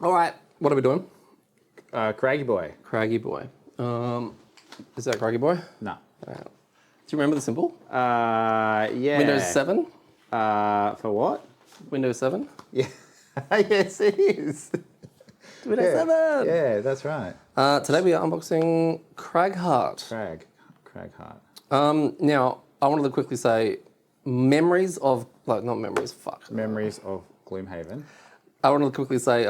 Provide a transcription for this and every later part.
All right, what are we doing? Craggy Boy. Craggy Boy. Is that Craggy Boy? No. Do you remember the symbol? Yeah. Windows 7? For what? Windows 7? Yeah. Yes, it is. Windows 7! Yeah, that's right. Today we are unboxing Cragheart. Cragheart. Now, I wanted to quickly say, memories of, like, not memories, fuck. Memories of Gloomhaven. I wanted to quickly say,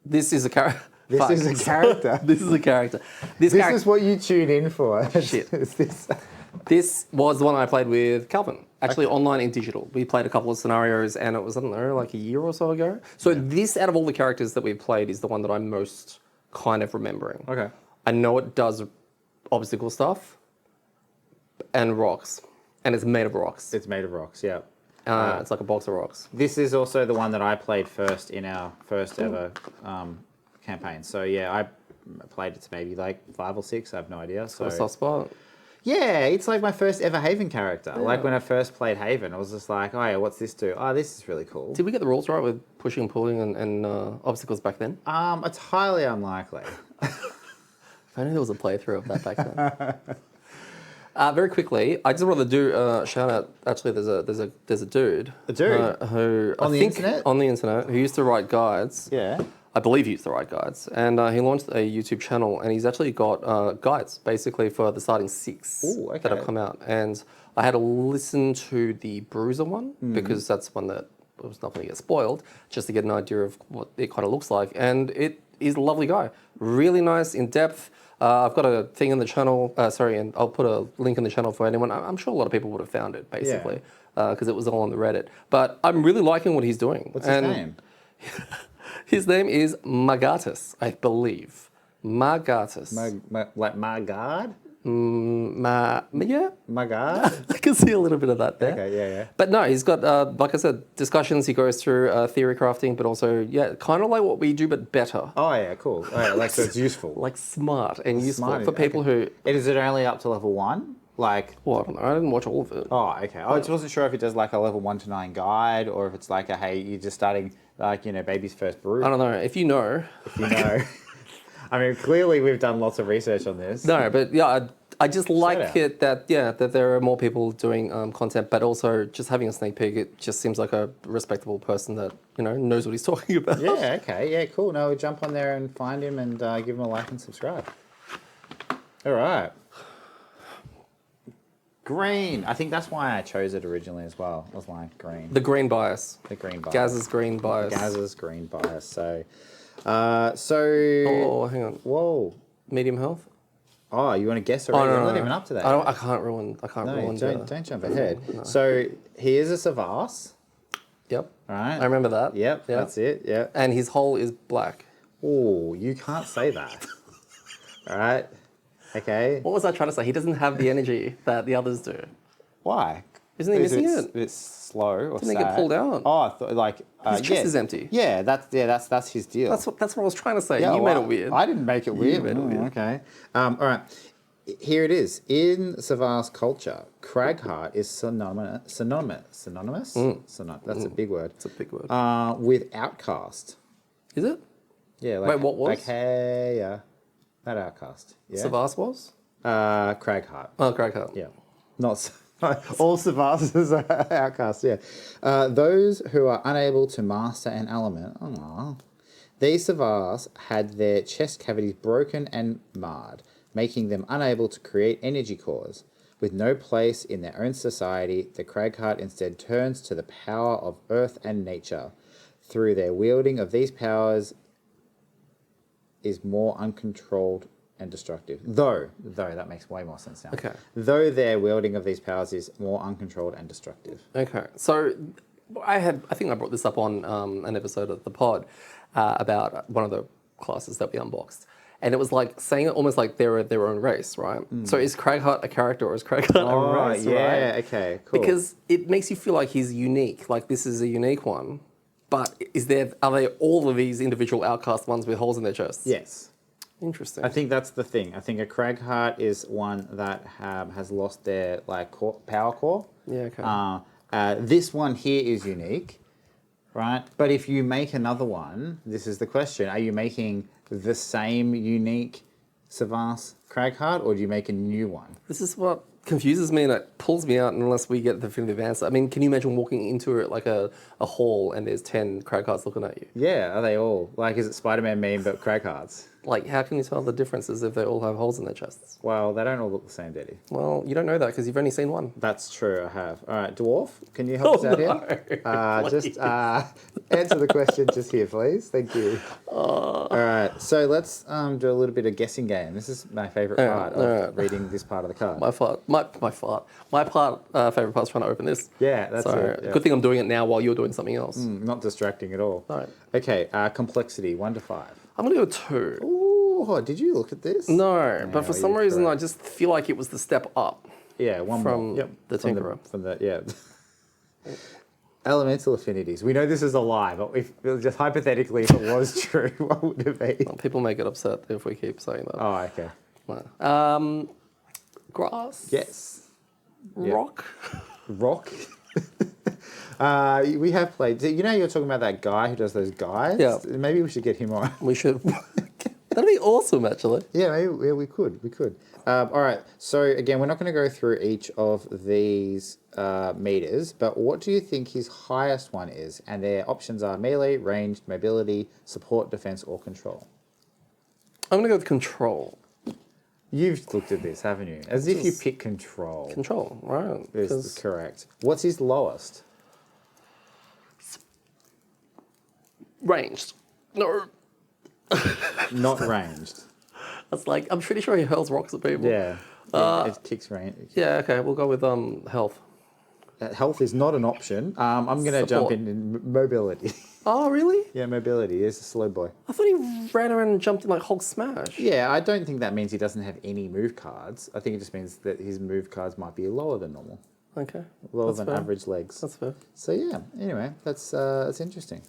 this is a character. This is a character. This is a character. This is what you tune in for. Shit. This. This was the one I played with Calvin, actually online and digital. We played a couple of scenarios and it was, I don't know, like a year or so ago. So this, out of all the characters that we've played, is the one that I'm most kind of remembering. Okay. I know it does obstacle stuff and rocks. And it's made of rocks. It's made of rocks, yeah. It's like a box of rocks. This is also the one that I played first in our first ever campaign. So yeah, I played it to maybe like 5 or 6, I have no idea. So a soft spot. Yeah, it's like my first ever Haven character. Yeah. Like when I first played Haven, I was just like, oh yeah, what's this do? Oh, this is really cool. Did we get the rules right with pushing and pulling and obstacles back then? It's highly unlikely. If only there was a playthrough of that back then. Very quickly, I just wanted to do a shout out. Actually, there's a dude. A dude? Who on the internet? On the internet, who used to write guides. Yeah. I believe he used to write guides. And he launched a YouTube channel, and he's actually got guides, basically, for the starting 6 that have come out. And I had to listen to the Bruiser one, because that's one that was not going to get spoiled, just to get an idea of what it kind of looks like. And it is a lovely guy. Really nice, in-depth. I've got a thing in the channel, and I'll put a link in the channel for anyone. I'm sure a lot of people would have found it, basically, because it was all on the Reddit. But I'm really liking what he's doing. What's his name? His name is Margatus, I believe. Margatus. Like Margard? Yeah. Margard? I can see a little bit of that there. Okay, yeah. But no, he's got, like I said, discussions. He goes through theory crafting, but also, kind of like what we do, but better. Oh, yeah, cool. Oh, yeah, like, so it's useful. Like smart and useful for people who... And is it only up to level 1? Like... Well, I don't know. I didn't watch all of it. Oh, okay. I just wasn't sure if it does like a level 1 to 9 guide, or if it's like a, hey, you're just starting, like, you know, baby's first brew. I don't know. If you know... If you know. I mean, clearly we've done lots of research on this. No, but yeah, I just like it that there are more people doing content, but also just having a sneak peek, it just seems like a respectable person that, you know, knows what he's talking about. Yeah, okay. Yeah, cool. No, we'll jump on there and find him and give him a like and subscribe. All right. Green. I think that's why I chose it originally as well. I was like, green. The green bias. The green bias. Gaz's green bias. Gaz's green bias. So, Oh, hang on. Whoa. Medium health? Oh, you want to guess already? No, I'm not even up to that. I can't ruin. Don't jump ahead. No. So he is a Savas. Yep. All right. I remember that. Yep. That's it. Yep. And his hull is black. Oh, you can't say that. All right. Okay. What was I trying to say? He doesn't have the energy that the others do. Why? Isn't he missing it? It's slow or Didn't he get pulled out? Oh, his chest is empty. Yeah, that's his deal. That's what I was trying to say. Yeah, you made it weird. I didn't make it weird. You made it weird. Okay. All right. Here it is. In Savas culture, Cragheart is synonymous. That's a big word. It's a big word. With outcast. Is it? Yeah. Wait, what was? Like, hey, that outcast. Yeah. Savas was? Cragheart. Oh, Cragheart. Yeah. Not all Savas's are outcasts, yeah. Those who are unable to master an element. These Savas had their chest cavities broken and marred, making them unable to create energy cores. With no place in their own society, the Cragheart instead turns to the power of earth and nature. Through their wielding of these powers is more uncontrolled and destructive. Though that makes way more sense now. Okay. Though their wielding of these powers is more uncontrolled and destructive. Okay. So I think I brought this up on an episode of the pod about one of the classes that we unboxed. And it was like saying it almost like they're their own race, right? So is Cragheart a character or is Cragheart a race, yeah, right? Okay, cool. Because it makes you feel like he's unique, like this is a unique one. But are they all of these individual outcast ones with holes in their chests? Yes. Interesting. I think that's the thing. I think a Cragheart is one that has lost their power core. Yeah, okay. This one here is unique. right? But if you make another one, this is the question: are you making the same unique Savas Cragheart, or do you make a new one? This is what confuses me and it pulls me out unless we get the definitive answer. I mean, can you imagine walking into it like a hall and there's 10 Craghearts looking at you? Yeah, are they all like? Is it Spider-Man meme but Craghearts? Like, how can you tell the differences if they all have holes in their chests? Well, they don't all look the same, Daddy. Well, you don't know that because you've only seen one. That's true, I have. All right, Dwarf, can you help us out here? Just answer the question just here, please. Thank you. All right, so let's do a little bit of guessing game. This is my favourite part of reading this part of the card. My favourite part's trying to open this. Yeah, that's it. Yeah. Good thing I'm doing it now while you're doing something else. Not distracting at all. Right. Okay, complexity, 1 to 5. I'm going to go 2. Ooh, did you look at this? No, but for some reason I just feel like it was the step up. Yeah, one from more. Yep. the Tinkerer. From the elemental affinities. We know this is a lie, but if just hypothetically, if it was true, what would it be? Well, people may get upset if we keep saying that. Oh, okay. No. Grass. Yes. Rock. Rock. We have played. You know, you're talking about that guy who does those guides. Yeah. Maybe we should get him on. We should. That'd be awesome, actually. Yeah, maybe we could. All right. So again, we're not going to go through each of these meters, but what do you think his highest one is? And their options are melee, ranged, mobility, support, defense, or control. I'm going to go with control. You've looked at this, haven't you? As if you pick control. Control, right? Is correct. What's his lowest? Ranged. No. Not ranged. That's like, I'm pretty sure he hurls rocks at people. Yeah. It kicks range. Yeah, okay, we'll go with health. Health is not an option. I'm going to jump in mobility. Oh, really? Yeah, mobility. He's a slow boy. I thought he ran around and jumped in like Hulk smash. Yeah, I don't think that means he doesn't have any move cards. I think it just means that his move cards might be lower than normal. Okay. Lower than average legs. That's fair. So yeah, anyway, that's interesting.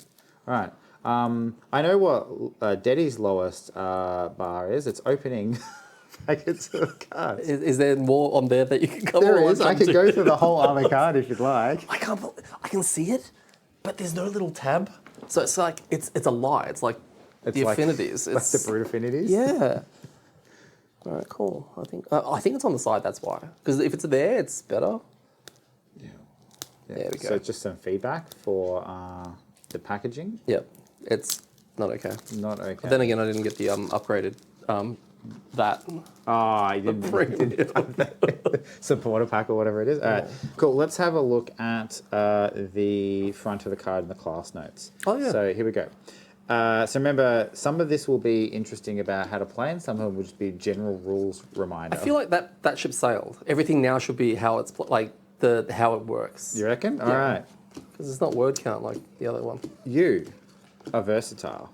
All right. I know what Daddy's lowest bar is. It's opening packets of cards. Is there more on there that you can cover? There is. I could go through the whole armor card if you'd like. I can see it, but there's no little tab. So it's like it's a lie. It's like the affinities. It's like the brute affinities. Yeah. All right, cool. I think it's on the side. That's why. Because if it's there, it's better. Yeah. There we go. So just some feedback for the packaging. Yep. It's not okay. Not okay. But then again, I didn't get the upgraded that. Oh, you didn't. Supporter pack or whatever it is. All right, cool. Let's have a look at the front of the card and the class notes. Oh, yeah. So here we go. So remember, some of this will be interesting about how to play, and some of them will just be general rules reminder. I feel like that ship sailed. Everything now should be how it's how it works. You reckon? Yeah. All right. Because it's not word count like the other one. You are versatile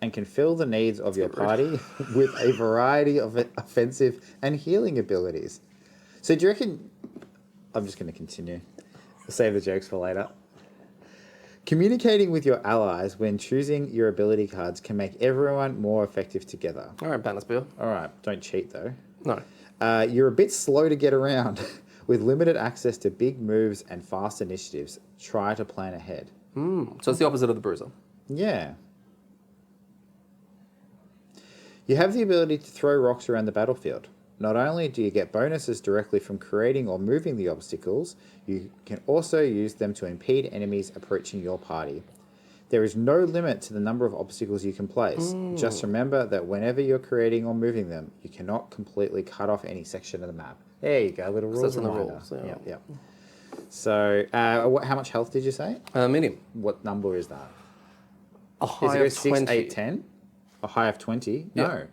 and can fill the needs of your party with a variety of offensive and healing abilities. So do you reckon... I'm just going to continue. I'll save the jokes for later. Communicating with your allies when choosing your ability cards can make everyone more effective together. All right, Bannerspear. All right, don't cheat though. No. You're a bit slow to get around. With limited access to big moves and fast initiatives, try to plan ahead. So it's the opposite of the Bruiser. Yeah. You have the ability to throw rocks around the battlefield. Not only do you get bonuses directly from creating or moving the obstacles, you can also use them to impede enemies approaching your party. There is no limit to the number of obstacles you can place. Just remember that whenever you're creating or moving them, you cannot completely cut off any section of the map. There you go, little rules reminder. Yeah. So, how much health did you say? Medium. What number is that? A high of 6, 20. 8, 10? A high of 20? Yeah. No.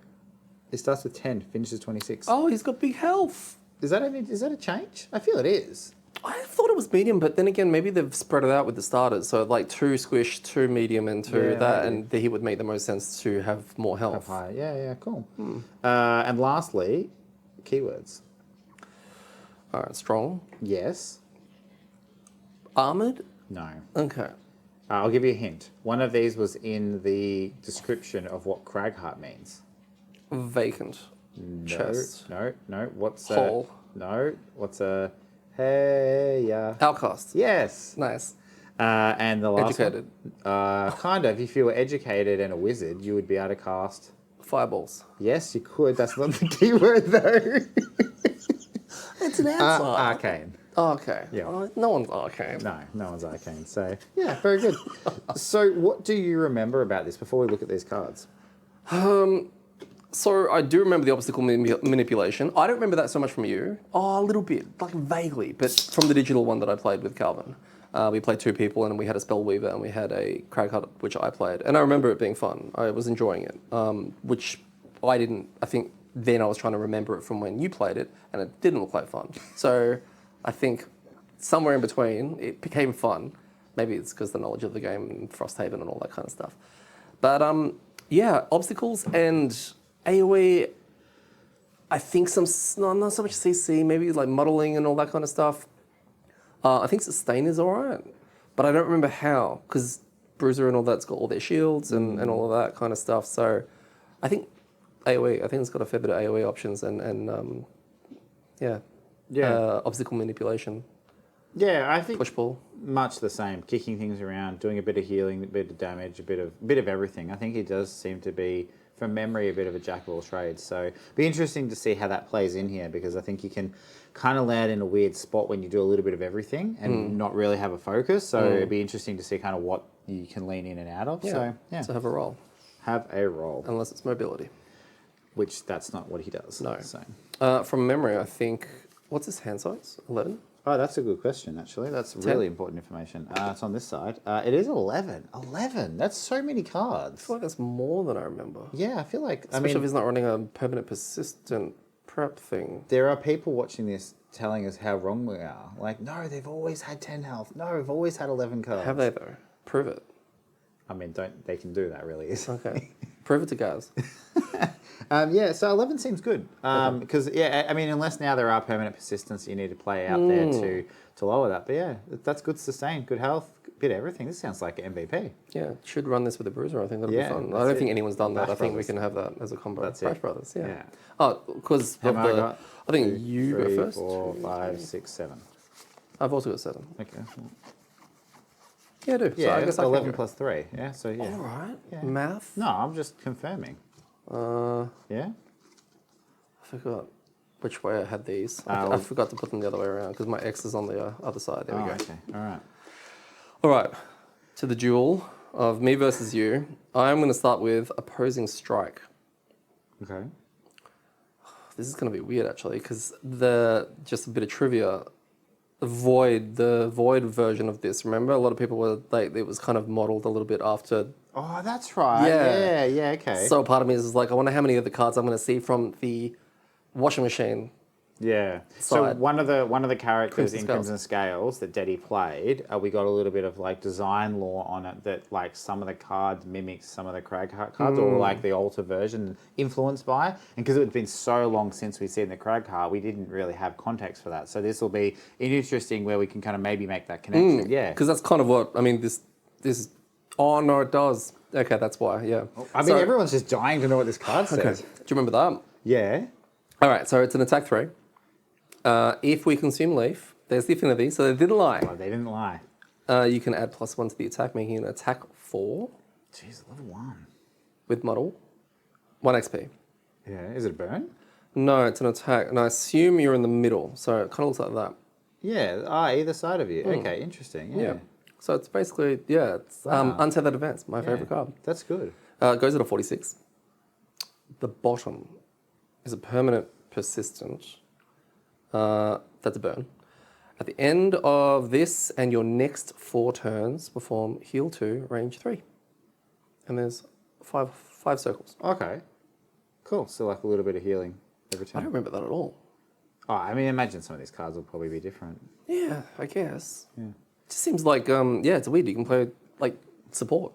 It starts with 10, finishes 26. Oh, he's got big health. Is that a change? I feel it is. I thought it was medium, but then again, maybe they've spread it out with the starters. So like 2 squish, 2 medium, and 2 that, and he would make the most sense to have more health. High. Yeah, cool. And lastly, keywords. All right, strong. Yes. Armored? No. Okay. I'll give you a hint. One of these was in the description of what Cragheart means. Vacant. Chest. No. What's Hole. No. What's a... Hey, yeah. Outcast. Yes. Nice. And the last Educated. one, kind of. If you were educated and a wizard, you would be able to cast. Fireballs. Yes, you could. That's not the key word, though. It's an answer. Arcane. Okay. Yeah. No one's arcane. No one's arcane. So, yeah, very good. So, what do you remember about this before we look at these cards? So I do remember the obstacle manipulation. I don't remember that so much from you. Oh, a little bit, like vaguely, but from the digital one that I played with Calvin. We played 2 people, and we had a spell weaver, and we had a Cragheart, which I played, and I remember it being fun. I was enjoying it, which I didn't. I think then I was trying to remember it from when you played it, and it didn't look like fun. So I think somewhere in between, it became fun. Maybe it's because the knowledge of the game and Frosthaven and all that kind of stuff. But yeah, obstacles and AoE. I think not so much CC, maybe like muddling and all that kind of stuff. I think sustain is all right, but I don't remember how, because Bruiser and all that's got all their shields and all of that kind of stuff. So I think AoE, I think it's got a fair bit of AoE options and obstacle manipulation. Yeah, I think push pull. Much the same. Kicking things around, doing a bit of healing, a bit of damage, a bit of everything. I think he does seem to be, from memory, a bit of a jack of all trades. So it'd be interesting to see how that plays in here, because I think you can kind of land in a weird spot when you do a little bit of everything and not really have a focus. So it'd be interesting to see kind of what you can lean in and out of. Yeah. So yeah, So have a roll. Have a roll. Unless it's mobility. Which that's not what he does. No. So. From memory, I think, what's his hand size? 11? Oh, that's a good question, actually. That's 10. really important information. It's on this side. It is 11. 11. That's so many cards. I feel like that's more than I remember. Yeah, I feel like... Especially if he's not running a permanent persistent prep thing. There are people watching this telling us how wrong we are. Like, no, they've always had 10 health. No, we've always had 11 cards. Have they, though? Prove it. I mean, they can do that, really. Okay. Prove it to Gaz. Yeah, so 11 seems good. Because, yeah, I mean, unless now there are permanent persistence you need to play out there to lower that. But, yeah, that's good sustain, good health, bit of everything. This sounds like an MVP. Yeah, should run this with a bruiser. I think that'll be fun. I don't think anyone's done that. I think we can have that as a combo. That's Bash it. Brothers, yeah. Yeah. Oh, because of the... I think 2, you 3, go first. 4, 5, 6, 7. I've also got 7. Okay. Yeah, I do. Yeah, so I guess 11 plus 3. Yeah, so yeah. All right. Yeah. Math? No, I'm just confirming. Yeah? I forgot which way I had these. I forgot to put them the other way around because my X is on the other side. There we go. Okay. All right. All right. To the duel of me versus you. I'm going to start with opposing strike. Okay. This is going to be weird actually because just a bit of trivia. The void version of this. Remember, a lot of people were like, it was kind of modeled a little bit after. Oh, that's right. Yeah, okay. So part of me is like, I wonder how many of the cards I'm going to see from the washing machine. Yeah. So one of the characters in Crimson Scales that Deddy played, we got a little bit of like design lore on it that like some of the cards mimic some of the Cragheart cards, or like the alter version influenced by. And because it had been so long since we'd seen the Cragheart, we didn't really have context for that. So this will be interesting where we can kind of maybe make that connection. Yeah. Because that's kind of what I mean. This. Oh no, it does. Okay, that's why. Yeah. I mean, everyone's just dying to know what this card says. Okay. Do you remember that? Yeah. All right. So it's an attack 3. If we consume leaf, there's the affinity, so they didn't lie. Oh, they didn't lie. You can add +1 to the attack, making it an attack 4. Jeez, level 1. With model. 1 XP. Yeah, is it a burn? No, it's an attack, and I assume you're in the middle, so it kind of looks like that. Yeah, either side of you. Okay, interesting. Yeah. So it's basically, it's Untethered Advance, my favorite card. That's good. It goes at a 46. The bottom is a permanent persistent. That's a burn. At the end of this and your next 4 turns, perform heal 2, range 3. And there's five circles. Okay. Cool. So like a little bit of healing every I time. don't remember that at all. Oh, I mean, imagine some of these cards will probably be different. Yeah, I guess. Yeah. It just seems like, it's weird. You can play, like, support.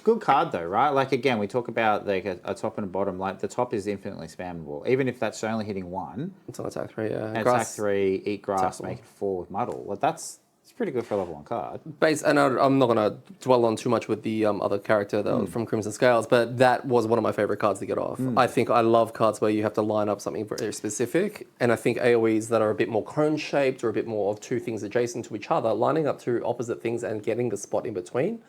Good card though, right? Like again, we talk about like a top and a bottom. Like the top is infinitely spammable, even if that's only hitting 1. It's on attack 3, yeah. Attack 3, eat grass, make it 4 with muddle. Like that's It's pretty good for a level 1 card. And I'm not going to dwell on too much with the other character from Crimson Scales, but that was one of my favorite cards to get off. I think I love cards where you have to line up something very specific, and I think AoEs that are a bit more cone-shaped or a bit more of two things adjacent to each other, lining up two opposite things and getting the spot in between,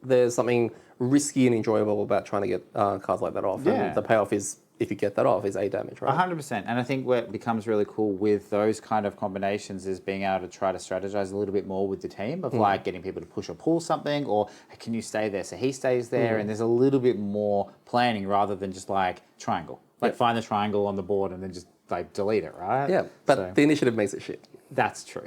there's something risky and enjoyable about trying to get cards like that off. Yeah. And the payoff is, if you get that off, is 8 damage, right? 100%. And I think what becomes really cool with those kind of combinations is being able to try to strategize a little bit more with the team of like getting people to push or pull something, or hey, can you stay there? So he stays there, and there's a little bit more planning rather than just like triangle. Like find the triangle on the board and then just like delete it, right? Yeah, but the initiative makes it shit. That's true.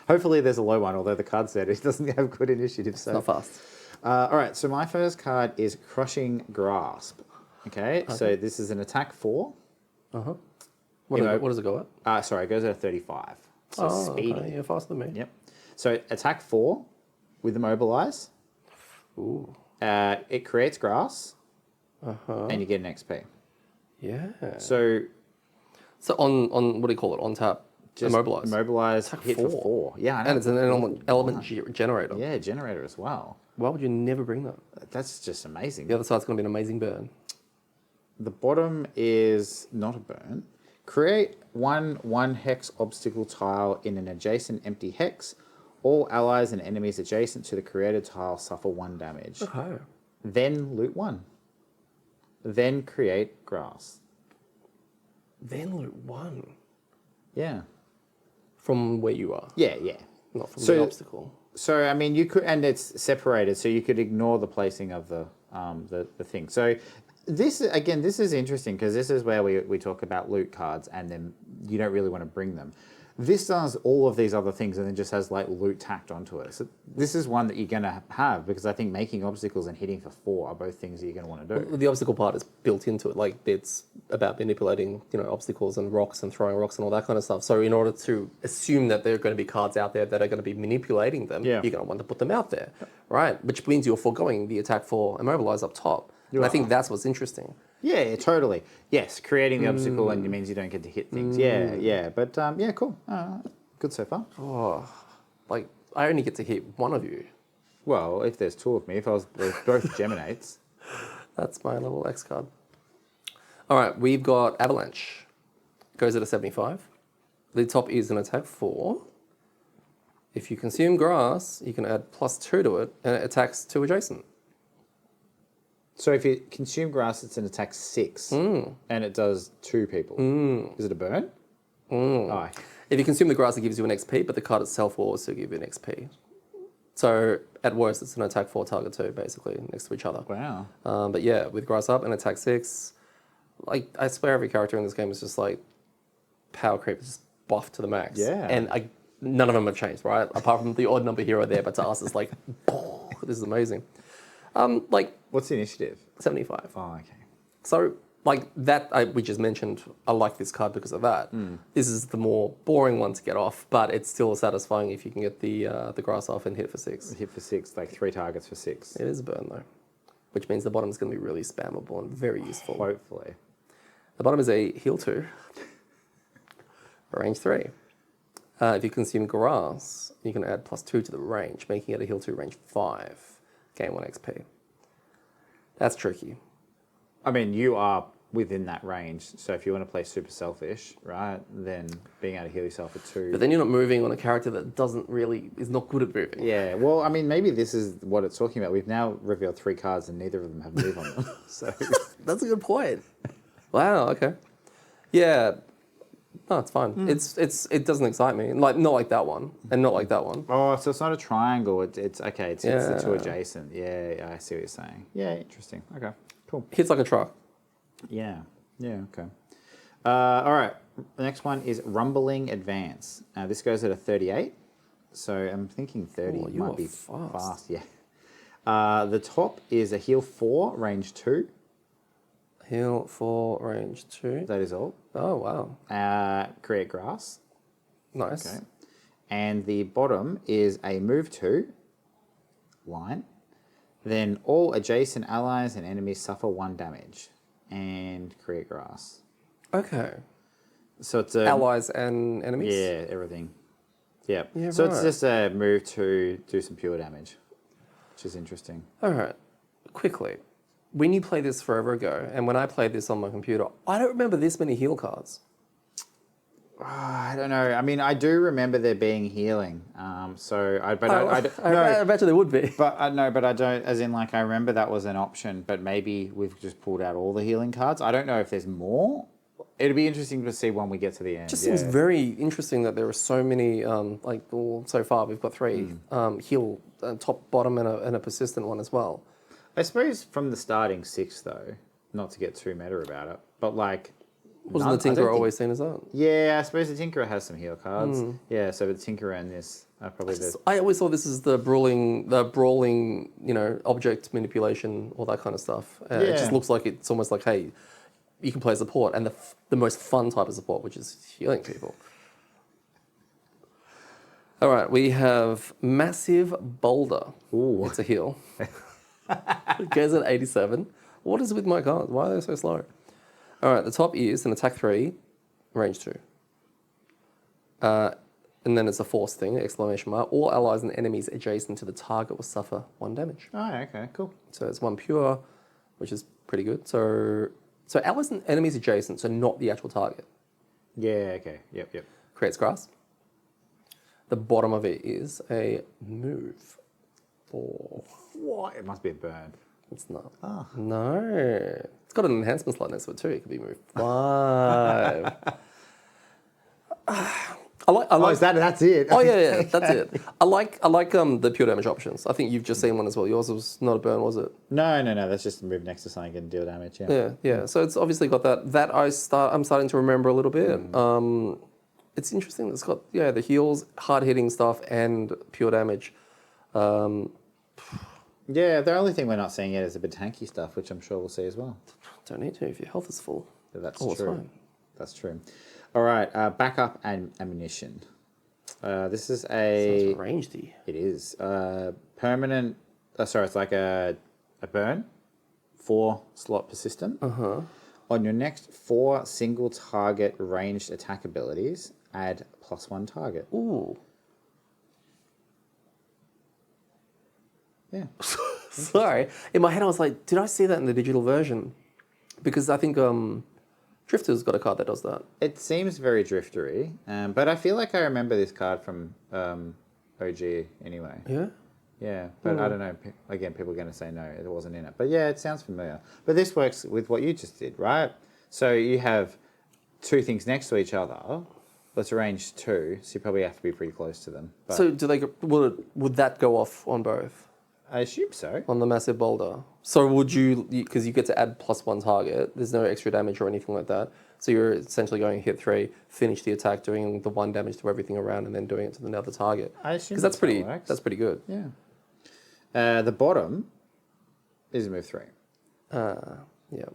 Hopefully there's a low one, although the card set it doesn't have good initiative. So. It's not fast. All right, so my first card is Crushing Grasp. Okay, so this is an attack 4. Uh-huh. What does it go at? Sorry, it goes at a 35. So speedy. Okay. You're faster than me. Yep. So attack 4 with Immobilize. Ooh. It creates grass. Uh-huh. And you get an XP. Yeah. So on what do you call it? On tap. just Immobilize hit 4. for 4. Yeah, I know. And it's an element generator. Yeah, generator as well. Why would you never bring that? That's just amazing. The other side's going to be an amazing burn. The bottom is not a burn. Create one hex obstacle tile in an adjacent empty hex. All allies and enemies adjacent to the created tile suffer 1 damage. Okay. Then loot 1. Then create grass. Then loot 1. Yeah. From where you are. Yeah. Not from the obstacle. So I mean, you could, and it's separated, so you could ignore the placing of the thing. So this is interesting because this is where we talk about loot cards, and then you don't really want to bring them. This does all of these other things and then just has like loot tacked onto it. So this is one that you're going to have because I think making obstacles and hitting for 4 are both things that you're going to want to do. Well, the obstacle part is built into it. Like it's about manipulating, obstacles and rocks and throwing rocks and all that kind of stuff. So in order to assume that there are going to be cards out there that are going to be manipulating them, you're going to want to put them out there, right? Which means you're foregoing the attack 4 Immobilize up top. And I think that's what's interesting. Yeah, totally. Yes, creating the obstacle and it means you don't get to hit things. Yeah. But yeah, cool. Good so far. Oh, like I only get to hit one of you. Well, if there's 2 of me, if I was both Geminates. That's my level X card. All right, we've got Avalanche. Goes at a 75. The top is an attack 4. If you consume grass, you can add +2 to it, and it attacks 2 adjacent. So if you consume grass, it's an attack 6, and it does 2 people. Is it a burn? Oh. If you consume the grass, it gives you an XP, but the card itself will also give you an XP. So at worst, it's an attack 4 target 2, basically, next to each other. Wow. But yeah, with grass up and attack 6, like I swear every character in this game is just like power creep is just buffed to the max. Yeah. And none of them have changed, right? Apart from the odd number here or there, but to us it's like, this is amazing. What's the initiative? 75. Oh, okay. So, like that, we just mentioned, I like this card because of that. This is the more boring one to get off, but it's still satisfying if you can get the grass off and hit for 6. Hit for 6, like 3 targets for 6. It is a burn, though, which means the bottom is going to be really spammable and very useful. Hopefully. The bottom is a heal 2, range 3. If you consume grass, you can add +2 to the range, making it a heal 2 range 5. Gain 1 XP. That's tricky. I mean, you are within that range, so if you want to play super selfish, right, then being able to heal yourself at 2. But then you're not moving on a character that is not good at moving. Yeah, well, I mean, maybe this is what it's talking about. We've now revealed 3 cards and neither of them have move on them. So that's a good point. Wow, okay. Yeah. No, it's fine. It doesn't excite me. Like not like that one, and not like that one. Oh, so it's not a triangle. It's okay. It's the 2 adjacent. Yeah, I see what you're saying. Yeah, interesting. Okay, cool. Hits like a truck. Yeah. Okay. All right. The next one is Rumbling Advance. This goes at a 38. So I'm thinking 30 might be fast. Yeah. The top is a heal 4, range 2. Heal 4, range 2. That is all. Oh, wow. Create grass. Nice. Okay. And the bottom is a move 2 line. Then all adjacent allies and enemies suffer 1 damage. And create grass. Okay. So it's allies and enemies? Yeah, everything. Yeah. Yeah, So it's right. just a move to do some pure damage, which is interesting. All right, quickly. When you played this forever ago, and when I played this on my computer, I don't remember this many heal cards. I don't know. I mean, I do remember there being healing. I imagine there would be. But but I don't. As in, like, I remember that was an option. But maybe we've just pulled out all the healing cards. I don't know if there's more. It'll be interesting to see when we get to the end. It just seems very interesting that there are so many. So far we've got 3 heal, top, bottom, and a persistent one as well. I suppose from the starting 6 though, not to get too meta about it, but like. Wasn't the Tinkerer always seen as that? Yeah, I suppose the Tinkerer has some heal cards. Yeah, so the Tinkerer and this are probably I always thought this is the brawling, object manipulation, all that kind of stuff. It just looks like it's almost like, hey, you can play support, and the most fun type of support, which is healing people. All right, we have Massive Boulder. Ooh. It's a heal. It goes at 87. What is it with my cards? Why are they so slow? All right, the top is an attack 3, range 2. And then it's a force thing, exclamation mark. All allies and enemies adjacent to the target will suffer 1 damage. Oh, okay, cool. So it's 1 pure, which is pretty good. So allies and enemies adjacent, so not the actual target. Yeah, okay. Yep. Creates grass. The bottom of it is a move. 4. What? It must be a burn. It's not. Oh. No. It's got an enhancement slot next to it too. It could be moved 5. That's it. Oh yeah, that's it. I like the pure damage options. I think you've just seen one as well. Yours was not a burn, was it? No. That's just a move next to something and deal damage. Yeah. So it's obviously got that. I'm starting to remember a little bit. It's interesting. It's got the heals, hard hitting stuff, and pure damage. Yeah, the only thing we're not seeing yet is a bit tanky stuff, which I'm sure we'll see as well. Don't need to if your health is full. That's true. Fine. That's true. All right, backup and ammunition. This is Sounds rangedy. It is permanent. It's like a burn, 4 slot persistent. On your next 4 single target ranged attack abilities, add +1 target. Ooh. Yeah. Sorry. In my head, I was like, did I see that in the digital version? Because I think Drifter's got a card that does that. It seems very driftery, but I feel like I remember this card from OG anyway. Yeah? Yeah, but I don't know. Again, people are going to say no, it wasn't in it. But yeah, it sounds familiar. But this works with what you just did, right? So you have 2 things next to each other. Let's arrange 2, so you probably have to be pretty close to them. But So would that go off on both? I assume so. On the Massive Boulder. So would you, because you get to add +1 target, there's no extra damage or anything like that. So you're essentially going to hit 3, finish the attack, doing the 1 damage to everything around, and then doing it to the other target. I assume because that's pretty good. Yeah. The bottom is move 3. Yeah,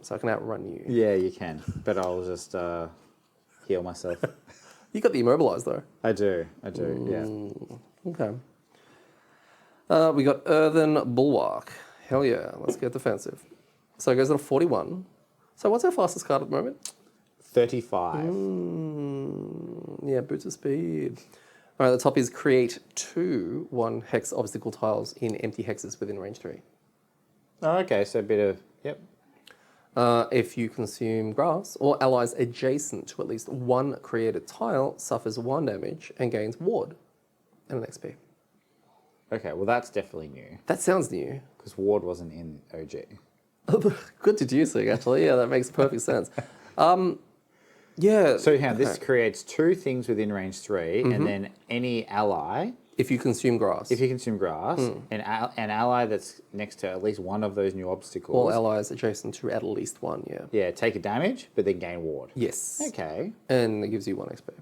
so I can outrun you. Yeah, you can, but I'll just heal myself. You got the immobilize though. I do. Yeah. Okay. We got Earthen Bulwark. Hell yeah, let's get defensive. So it goes at a 41. So what's our fastest card at the moment? 35. Yeah, boots of speed. All right, the top is create 2 1 hex obstacle tiles in empty hexes within range 3. Oh, okay, so a bit of, yep. If you consume grass, or allies adjacent to at least 1 created tile suffers 1 damage and gains ward and an XP. Okay, well that's definitely new. That sounds new. Because ward wasn't in OG. Good deducing, actually. Yeah, that makes perfect sense. Yeah. So this creates 2 things within range 3, and then any ally... If you consume grass. If you consume grass, an ally that's next to at least one of those new obstacles... All allies adjacent to at least 1, yeah. Yeah, take a damage, but then gain ward. Yes. Okay. And it gives you 1 XP.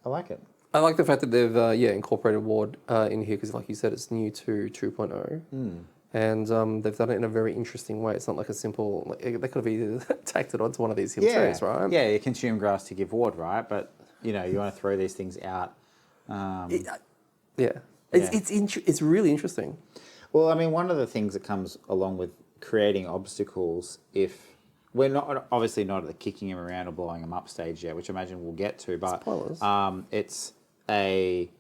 I like it. I like the fact that they've incorporated ward in here because, like you said, it's new to 2.0. And they've done it in a very interesting way. It's not like a simple... they could have either tacked it onto one of these heal trees, right? Yeah, you consume grass to give ward, right? But, you want to throw these things out. It's really interesting. Well, I mean, one of the things that comes along with creating obstacles, if we're not obviously not at the kicking him around or blowing him up stage yet, which I imagine we'll get to. But it's a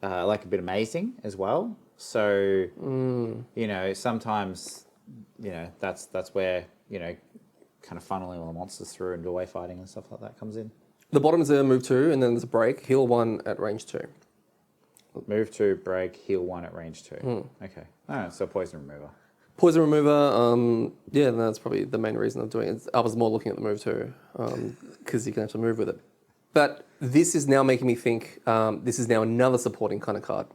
like a bit amazing as well. So you know, sometimes you know that's where you know kind of funneling all the monsters through and doorway fighting and stuff like that comes in. The bottom is a move 2, and then there's a break. Heal 1 at range 2. Move 2, break, heal 1 at range 2. Okay. Oh, so poison remover. Poison remover, yeah, that's probably the main reason I'm doing it. I was more looking at the move 2, because you can actually move with it. But this is now making me think, this is now another supporting kind of card.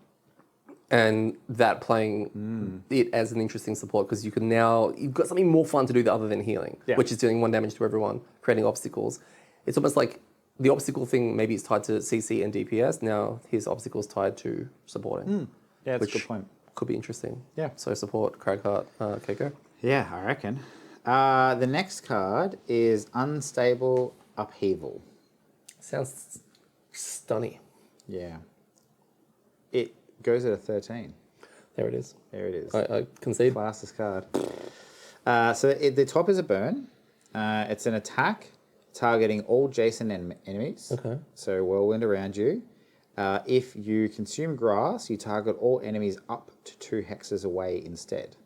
And that playing it as an interesting support, because you can now, you've got something more fun to do other than healing, which is dealing 1 damage to everyone, creating obstacles. It's almost like the obstacle thing maybe is tied to CC and DPS. Now his obstacle is tied to supporting. Yeah, that's a good point. Could be interesting. Yeah. So support, Cragheart, Keiko. Yeah, I reckon. The next card is Unstable Upheaval. Sounds stunning. Yeah. It goes at a 13. There it is. There it is. I concede. Fastest card. So the top is a burn. It's an attack targeting all adjacent enemies. Okay. So whirlwind around you. If you consume grass, you target all enemies up to 2 hexes away instead.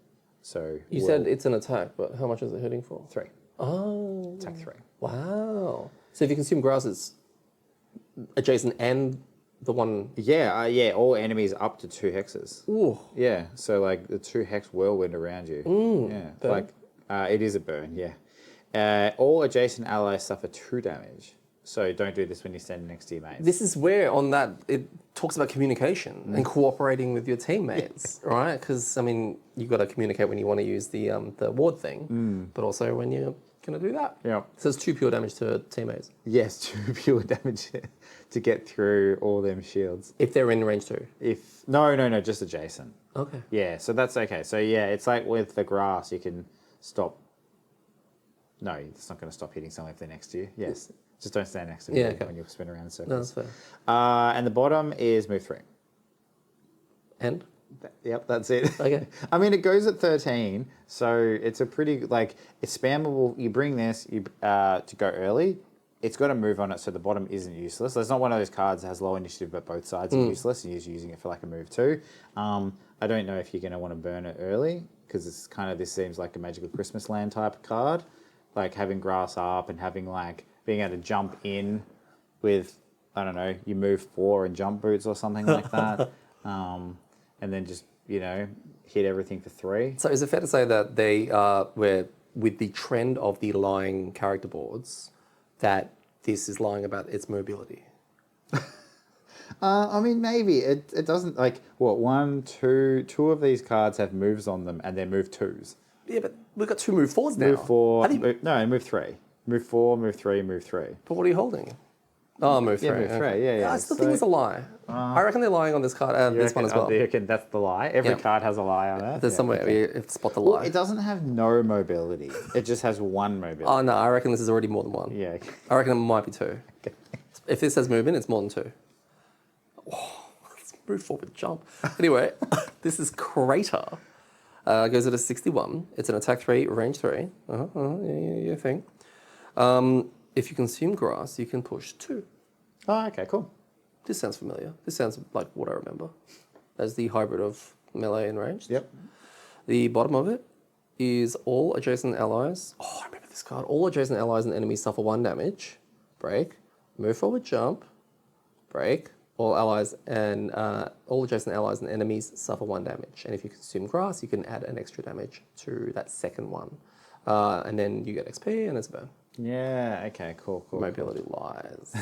So you said it's an attack, but how much is it hitting for? 3. Oh. Attack 3. Wow. So if you consume grass, it's adjacent and the one... Yeah, all enemies up to 2 hexes. Ooh. Yeah, so like the 2 hex whirlwind around you. Yeah, burn. like it is a burn, yeah. All adjacent allies suffer 2 damage. So don't do this when you're standing next to your mates. This is where on that it talks about communication and cooperating with your teammates, right? Because I mean, you got to communicate when you want to use the ward thing, but also when you're going to do that. Yeah. So it's 2 pure damage to teammates. Yes, 2 pure damage to get through all them shields. If they're in range 2. No, just adjacent. Okay. Yeah, so that's okay. So yeah, it's like with the grass, you can stop. No, it's not going to stop hitting someone if they're next to you. Yes. Just don't stand next to me when you spin around in circles. No, that's fair. And the bottom is move 3. And? Yep, that's it. Okay. I mean, it goes at 13, so it's a pretty, like, it's spammable. You bring this to go early. It's got to move on it, so the bottom isn't useless. It's not one of those cards that has low initiative, but both sides are useless, and you're using it for, like, a move 2. I don't know if you're going to want to burn it early, because it's kind of, this seems like a Magical Christmas Land type of card. Like, having grass up and having, like, being able to jump in with, I don't know, you move 4 and jump boots or something like that. And then just, you know, hit everything for 3. So is it fair to say that they were, with the trend of the lying character boards, that this is lying about its mobility? I mean, maybe. It doesn't, like, what, two of these cards have moves on them and they're move 2s. Yeah, but we've got 2 move 4s now. Move 4, move 3. Move 4, move 3, move 3. But what are you holding? Oh, move 3. Yeah, move 3, yeah. I still think it's a lie. I reckon they're lying on this card, this one as well. You reckon that's the lie? Every card has a lie on it? There's somewhere where you have to spot the lie. Well, it doesn't have no mobility. It just has 1 mobility. Oh, no, I reckon this is already more than 1. Yeah. I reckon it might be 2. If this says movement, it's more than 2. Oh, let's move forward, jump. Anyway, this is Crater. Goes at a 61. It's an attack 3, range 3. Yeah, thing. If you consume grass, you can push 2. Oh, okay, cool. This sounds familiar. This sounds like what I remember as the hybrid of melee and ranged. Yep. The bottom of it is all adjacent allies. Oh, I remember this card. All adjacent allies and enemies suffer 1 damage. Break. Move forward, jump. Break. All adjacent allies and enemies suffer 1 damage. And if you consume grass, you can add an extra damage to that second one. And then you get XP and it's a burn. Yeah, okay, cool. Mobility lies.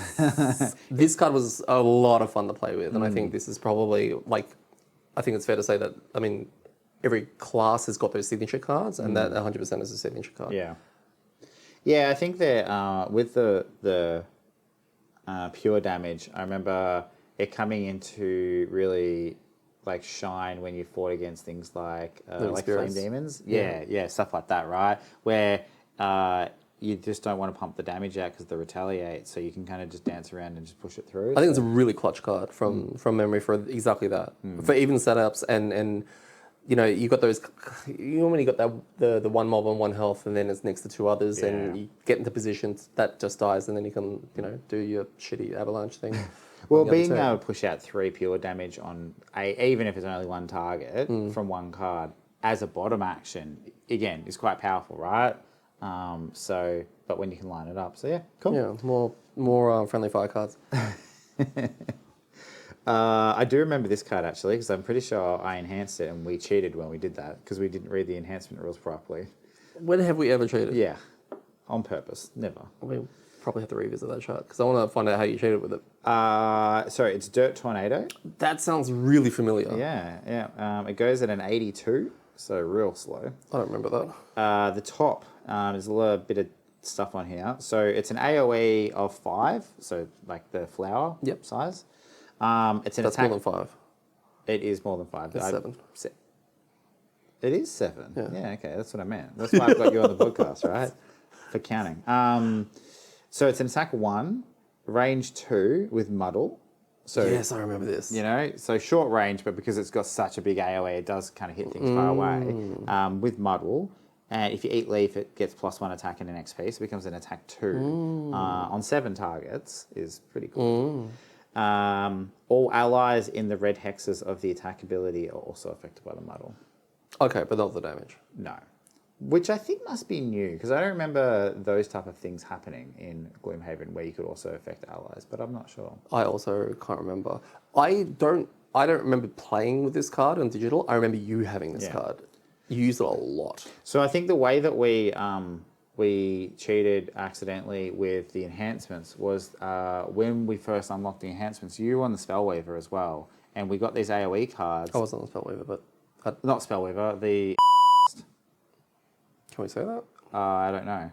This card was a lot of fun to play with, and I think this is probably, like, I think it's fair to say that, I mean, every class has got those signature cards, and that 100% is a signature card. Yeah. Yeah, I think that with the pure damage, I remember it coming into really, like, shine when you fought against things like flame demons. Yeah, stuff like that, right? Where you just don't want to pump the damage out because they retaliate, so you can kind of just dance around and just push it through. I think it's a really clutch card from memory for exactly that. For even setups and you know, you got those. You normally got that the one mob on 1 health, and then it's next to 2 others, and you get into positions that just dies, and then you can do your shitty avalanche thing. Well, being able to push out 3 pure damage on even if it's only 1 target from 1 card as a bottom action, again, is quite powerful, right? But when you can line it up, so yeah, cool. Yeah, more friendly fire cards. I do remember this card actually because I'm pretty sure I enhanced it and we cheated when we did that because we didn't read the enhancement rules properly. When have we ever cheated? Yeah, on purpose, never. We probably have to revisit that chart because I want to find out how you cheated with it. Sorry, it's Dirt Tornado. That sounds really familiar. Yeah. It goes at an 82, so real slow. I don't remember that. The top, there's a little bit of stuff on here. So it's an AoE of 5, so like the flower size. It's an That's attack. more than 5. It is more than 5. It's 7. It is 7. Yeah. Okay, that's what I meant. That's why I've got you on the podcast, right? For counting. So it's an attack 1, range 2 with muddle. So yes, I remember this. You know, so short range, but because it's got such a big AoE, it does kind of hit things far away. With muddle, and if you eat leaf, it gets +1 attack and an XP, so it becomes an attack 2 on 7 targets. Is pretty cool. All allies in the red hexes of the attack ability are also affected by the muddle. Okay, but not the damage. No. Which I think must be new, because I don't remember those type of things happening in Gloomhaven where you could also affect allies, but I'm not sure. I also can't remember. I don't remember playing with this card on digital. I remember you having this card. You used it a lot. So I think the way that we cheated accidentally with the enhancements was when we first unlocked the enhancements, you were on the Spellweaver as well, and we got these AoE cards. I wasn't on the Spellweaver, but... Not Spellweaver, the... Can we say that? I don't know.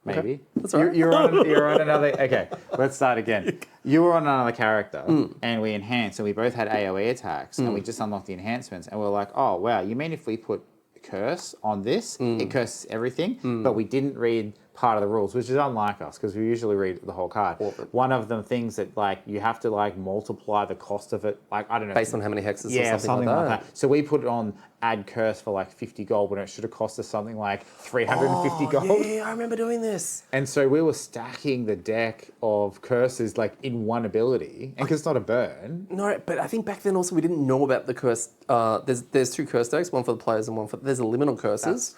Maybe. Okay. That's all right. You're on another... Okay, let's start again. You were on another character, and we enhanced, and we both had AoE attacks, and we just unlocked the enhancements, and we were like, oh, wow, you mean if we put curse on this, it curses everything, but we didn't read part of the rules, which is unlike us because we usually read the whole card. One of them things that like you have to like multiply the cost of it, like I don't know, based on how many hexes yeah, or something like that. So we put it on add curse for like 50 gold when it should have cost us something like 350 gold. Yeah, I remember doing this. And so we were stacking the deck of curses like in one ability, and because it's not a burn. No, but I think back then also we didn't know about the curse. There's 2 curse decks, one for the players and one for... There's a liminal curses.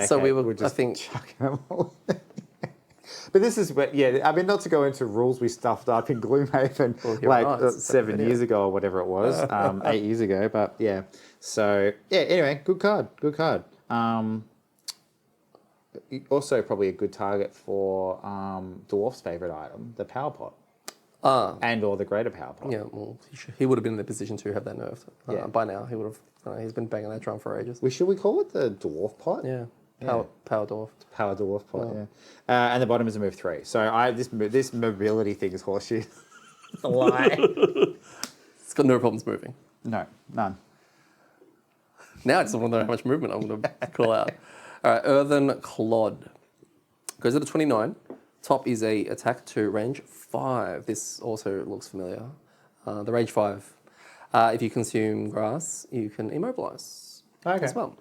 So we were just I think... chucking them all. But this is where, I mean, not to go into rules we stuffed up in Gloomhaven 7 years ago or whatever it was, 8 years ago, but yeah. So, yeah, anyway, good card. Also probably a good target for Dwarf's favourite item, the Power Pot. And or the Greater Power Pot. Yeah, well, he would have been in the position to have that nerfed. By now, he would have... he's been banging that drum for ages. Should we call it the Dwarf Pot? Yeah. Power Dwarf. Power Dwarf Pot, yeah. And the bottom is a move 3. So this mobility thing is horseshit. It's a lie. It's got no problems moving. No, none. Now I just want to know how much movement I'm going to call out. All right, Earthen Clod. Goes at a 29. Top is a attack 2, range 5. This also looks familiar. The range 5. If you consume grass, you can immobilize as well.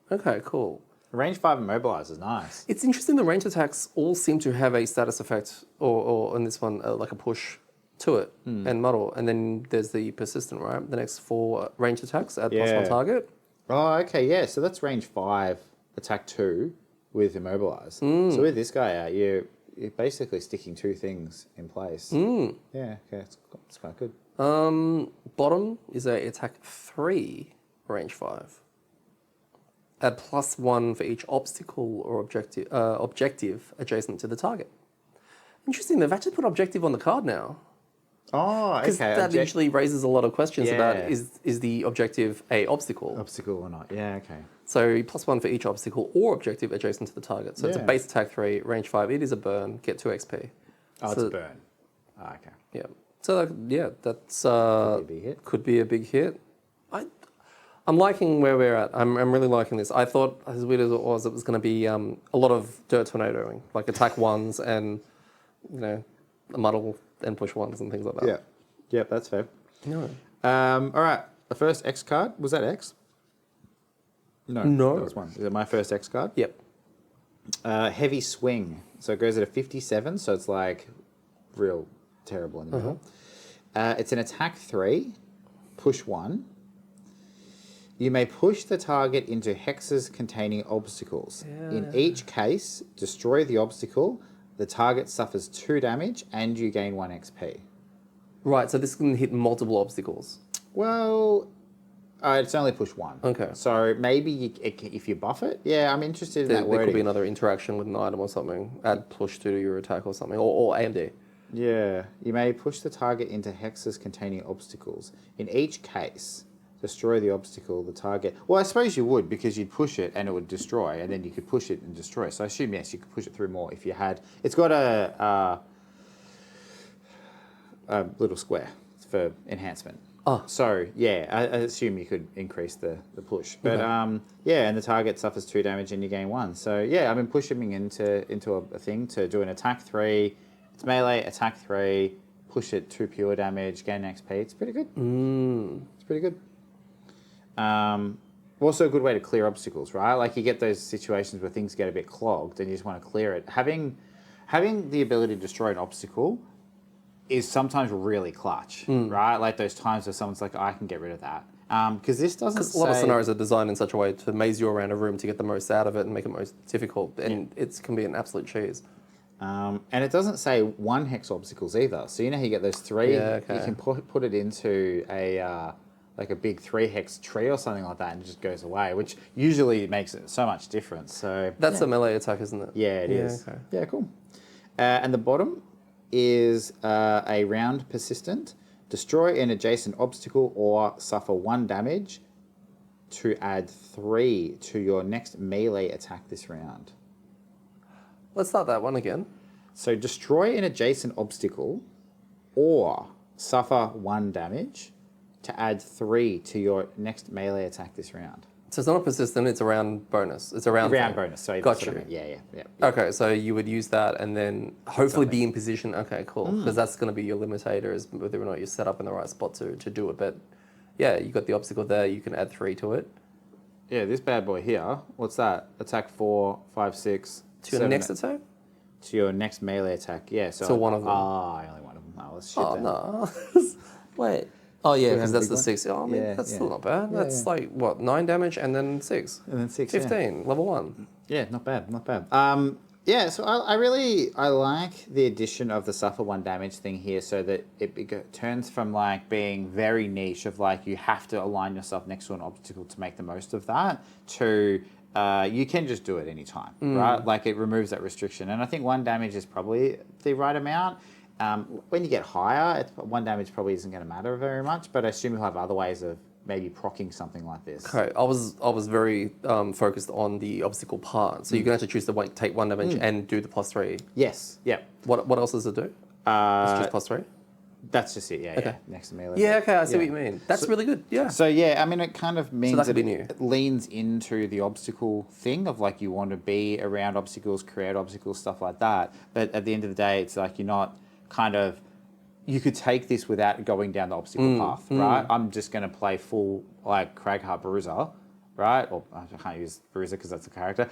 Okay, cool. Range 5 immobilize is nice. It's interesting the range attacks all seem to have a status effect, or in this one, like a push to it, and muddle. And then there's the persistent, right? The next 4 range attacks at +1 target. Oh, okay, yeah. So that's range 5, attack 2 with immobilize. So with this guy out, you're basically sticking 2 things in place. Yeah, okay, it's quite good. Bottom is a attack 3, range 5. Add +1 for each obstacle or objective adjacent to the target. Interesting, they've actually put objective on the card now. Oh, okay. Because that usually raises a lot of questions about is the objective a obstacle? Obstacle or not, yeah, okay. So +1 for each obstacle or objective adjacent to the target. So it's a base attack 3, range 5. It is a burn, get 2 XP. Oh, it's a burn. Oh, okay. Yeah. So that's could be a big hit. I'm liking where we're at. I'm really liking this. I thought, as weird as it was going to be a lot of dirt tornadoing, like attack 1s and, a muddle and push 1s and things like that. Yeah. Yep, that's fair. No. All right. the first X card. Was that X? No. That was 1. Is it my first X card? Yep. Heavy swing. So it goes at a 57, so it's like real terrible in the middle. It's an attack 3, push 1. You may push the target into hexes containing obstacles. In each case, destroy the obstacle. The target suffers 2 damage and you gain 1 XP. Right, so this can hit multiple obstacles. Well, it's only push 1. Okay. So maybe if you buff it, yeah, I'm interested in that There wording. could be another interaction with an item or something. Add push 2 to your attack or something, or AMD. Yeah, you may push the target into hexes containing obstacles. In each case, destroy the obstacle, the target. Well, I suppose you would because you'd push it and it would destroy, and then you could push it and destroy. So I assume, yes, you could push it through more if you had. It's got a little square for enhancement. Oh. So, yeah, I assume you could increase the push. But, yeah, and the target suffers 2 damage and you gain 1. So, yeah, I've been pushing into a thing to do an attack 3. It's melee, attack 3, push it 2 pure damage, gain XP. It's pretty good. It's pretty good. Also a good way to clear obstacles, right? Like you get those situations where things get a bit clogged and you just want to clear it. Having the ability to destroy an obstacle is sometimes really clutch, right? Like those times where someone's like, I can get rid of that. Because this doesn't say... a lot of scenarios are designed in such a way to maze you around a room to get the most out of it and make it most difficult, and it can be an absolute cheese. And it doesn't say 1 hex obstacles either. So you know how you get those 3? Yeah, okay. You can put it into a big 3 hex tree or something like that and it just goes away, which usually makes it so much difference. So That's a melee attack, isn't it? Yeah, it is. Okay. Yeah, cool. And the bottom is a round persistent. Destroy an adjacent obstacle or suffer 1 damage to add 3 to your next melee attack this round. Let's start that one again. So destroy an adjacent obstacle or suffer 1 damage to add 3 to your next melee attack this round. So it's not a persistent, it's a round bonus. It's a round bonus. So Got you. you. Yeah. Okay, so you would use that and then hopefully be in position. Okay, cool. Because that's going to be your limitator, is whether or not you're set up in the right spot to do it. But yeah, you got the obstacle there, you can add 3 to it. Yeah, this bad boy here, what's that? Attack 4, 5, 6, To your 7, next attack? To your next melee attack, yeah. So one of them. only one of them. Oh, let's shit Oh, that. no. Wait. Oh, yeah, because that's big the one? 6. Oh, I mean, that's still not bad. Yeah, That's like, what, 9 damage and then 6? And then 6, 15, level 1. Yeah, not bad. Yeah, so I like the addition of the suffer 1 damage thing here, so that it turns from like being very niche of like you have to align yourself next to an obstacle to make the most of that, to you can just do it anytime, right? Like it removes that restriction, and I think 1 damage is probably the right amount. When you get higher, 1 damage probably isn't going to matter very much, but I assume you'll have other ways of maybe proccing something like this. Okay, I was very focused on the obstacle part. So you can actually choose to take 1 damage and do the +3. Yes, yeah. What else does it do? It's just +3? That's just it, Okay. yeah. Next to melee. Yeah, okay, I see what you mean. That's really good, yeah. So yeah, I mean, it kind of means that could be new. it leans into the obstacle thing of like you want to be around obstacles, create obstacles, stuff like that. But at the end of the day, it's like you're not kind of... You could take this without going down the obstacle path, right? I'm just going to play full like Cragheart Bruiser, right? Or I can't use Bruiser because that's a character.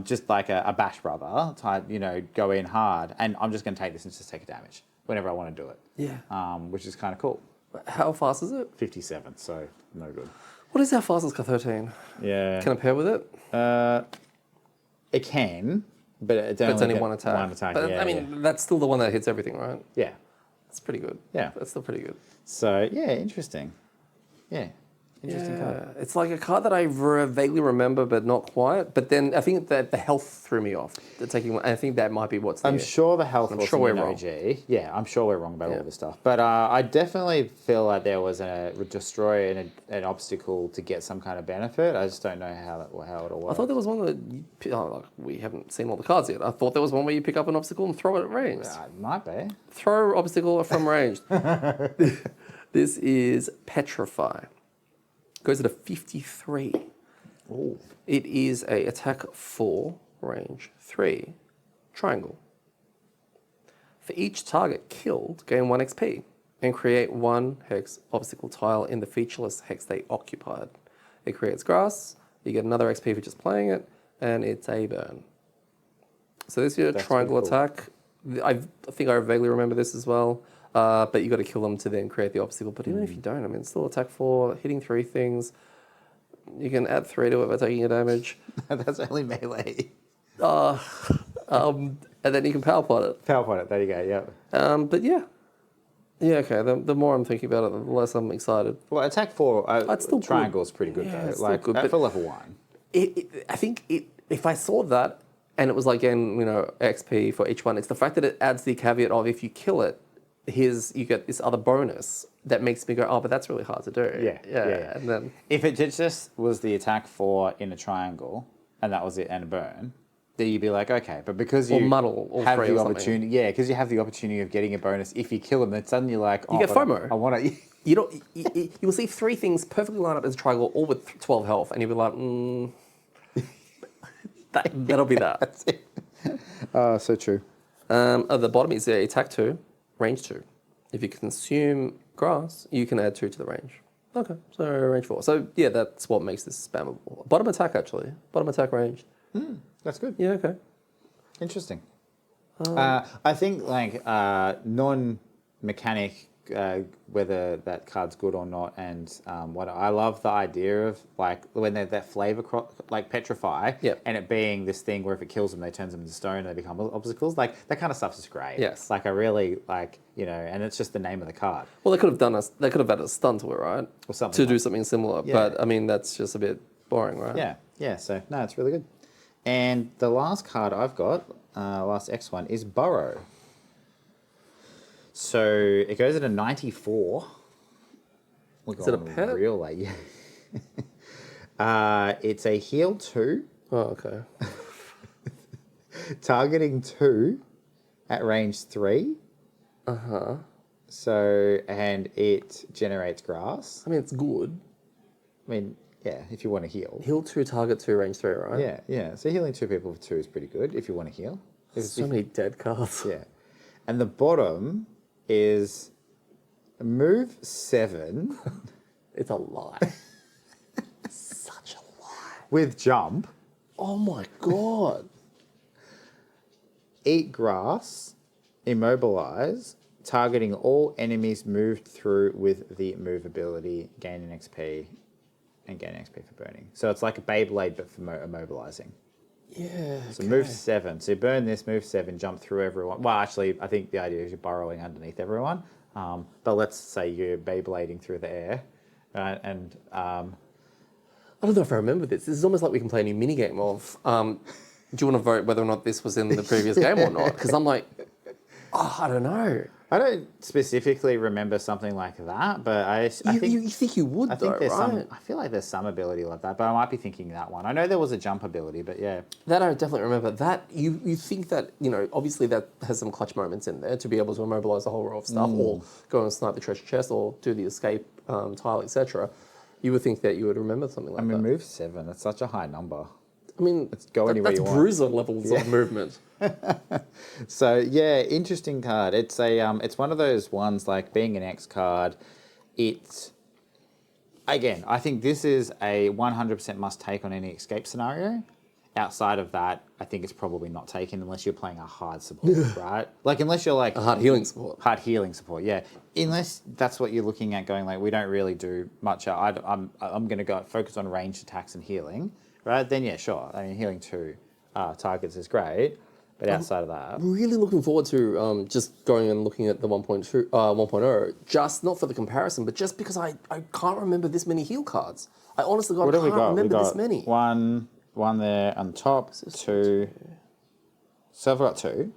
Just like a Bash Brother type, go in hard. And I'm just going to take this and just take a damage whenever I want to do it. Yeah. Which is kind of cool. How fast is it? 57, so no good. What is our fastest car 13? Yeah. Can I pair with it? It can, but it's only one attack. One attack, but, yeah. I mean, that's still the one that hits everything, right? Yeah. That's pretty good. Yeah. That's still pretty good. So, yeah, interesting. Yeah. Interesting card. Yeah, it's like a card that I vaguely remember, but not quite. But then I think that the health threw me off. I think that might be what's there. I'm sure the health was sure we're in wrong. OG. Yeah, I'm sure we're wrong about all this stuff. But I definitely feel like there was a destroy an obstacle to get some kind of benefit. I just don't know how it'll work. I thought there was one that we haven't seen all the cards yet. I thought there was one where you pick up an obstacle and throw it at range. It might be. Throw obstacle from range. This is Petrify. Goes at a 53. Ooh. It is a attack 4, range 3, triangle. For each target killed, gain 1 XP. and create 1 hex obstacle tile in the featureless hex they occupied. It creates grass, you get another XP for just playing it, and it's a burn. So this is your triangle attack. I think I vaguely remember this as well, but you got to kill them to then create the obstacle. But even if you don't, I mean, it's still attack 4, hitting 3 things. You can add 3 to it by taking your damage. That's only melee. And then you can power plot it. Power plot it, there you go, yeah. But yeah. Yeah, okay. The more I'm thinking about it, the less I'm excited. Well, attack 4, It's still triangle is pretty good Yeah, though. it's Like, still good, for level 1. I think if I saw that and it was like, again, XP for each one, it's the fact that it adds the caveat of if you kill it, you get this other bonus that makes me go, oh, but that's really hard to do. Yeah. And then If it just was the attack 4 in a triangle, and that was it, and a burn, then you'd be like, okay. But because you muddle all have 3 the or something. opportunity, because you have the opportunity of getting a bonus if you kill them, then suddenly you're like, oh, you get but FOMO. I want to. You don't. You will see 3 things perfectly lined up as a triangle, all with 12 health, and you'll be like, that'll be that. That's it. So true. At the bottom is attack 2, range 2. If you consume grass, you can add 2 to the range. Okay, so range 4. So yeah, that's what makes this spammable. Bottom attack, actually. Bottom attack range. That's good. Yeah, okay. Interesting. I think like non-mechanic, whether that card's good or not, and what I love the idea of like when they're that flavor like petrify, and it being this thing where if it kills them, they turns them into stone and they become obstacles. Like that kind of stuff is great. Yes. Like I really like and it's just the name of the card. Well, they could have added a stun to it, right? Or something to like do something similar. Yeah. But I mean, that's just a bit boring, right? Yeah. So no, it's really good. And the last card I've got, last X one, is Burrow. So it goes at a 94. Is it a pet? Real late, yeah. It's a heal 2. Oh, okay. Targeting 2 at range 3. Uh-huh. So, and it generates grass. I mean, it's good. I mean, yeah, if you want to heal. Heal 2, target 2, range 3, right? Yeah. So healing 2 people for 2 is pretty good if you want to heal. There's so many dead cards. Yeah. And the bottom is move 7. It's a lie. Such a lie. With jump. Oh my god. Eat grass. Immobilize. Targeting all enemies moved through with the move ability. Gain an XP. And gain XP for burning. So it's like a Beyblade, but for immobilizing. Yeah. So move 7. So you burn this, move 7, jump through everyone. Well, actually, I think the idea is you're burrowing underneath everyone. But let's say you're Beyblading through the air. Right? And I don't know if I remember this. This is almost like we can play a new minigame of, do you want to vote whether or not this was in the previous game or not? Because I'm like, I don't know. I don't specifically remember something like that, but I think you think you would, I think there's right? I feel like there's some ability like that, but I might be thinking that one. I know there was a jump ability, but yeah. That I definitely remember. That you think that, obviously that has some clutch moments in there to be able to immobilize a whole row of stuff or go and snipe the treasure chest or do the escape tile, etc. You would think that you would remember something like that. I mean, move 7, that's such a high number. I mean, Let's go anywhere you want. That's bruiser levels of movement. So yeah, interesting card. It's it's one of those ones like being an X card. It's again, I think this is a 100% must take on any escape scenario. Outside of that, I think it's probably not taken unless you're playing a hard support, right? Like unless you're like a hard healing support. Hard healing support, yeah. Unless that's what you're looking at, going like we don't really do much. I'm going to go focus on ranged attacks and healing. Right, then yeah, sure. I mean, healing 2 targets is great, but outside of that... I'm really looking forward to just going and looking at the 1.0, just not for the comparison, but just because I can't remember this many heal cards. I honestly can't remember this many. One there on top, 2. So I've got 2.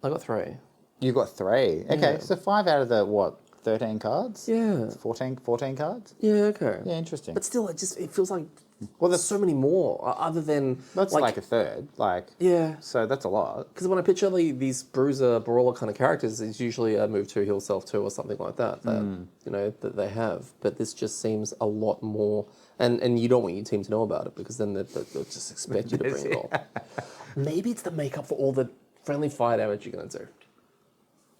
I got 3. You got 3. Okay, Yeah. so 5 out of the, 13 cards? Yeah. 14 cards? Yeah, okay. Yeah, interesting. But still, it feels like there's so many more other than... That's like a third. Yeah. So that's a lot. Because when I picture these bruiser, brawler kind of characters, it's usually a move 2, heal self 2 or something like that, that they have. But this just seems a lot more... And you don't want your team to know about it because then they'll just expect you to bring it all. Maybe it's the makeup for all the friendly fire damage you're going to do.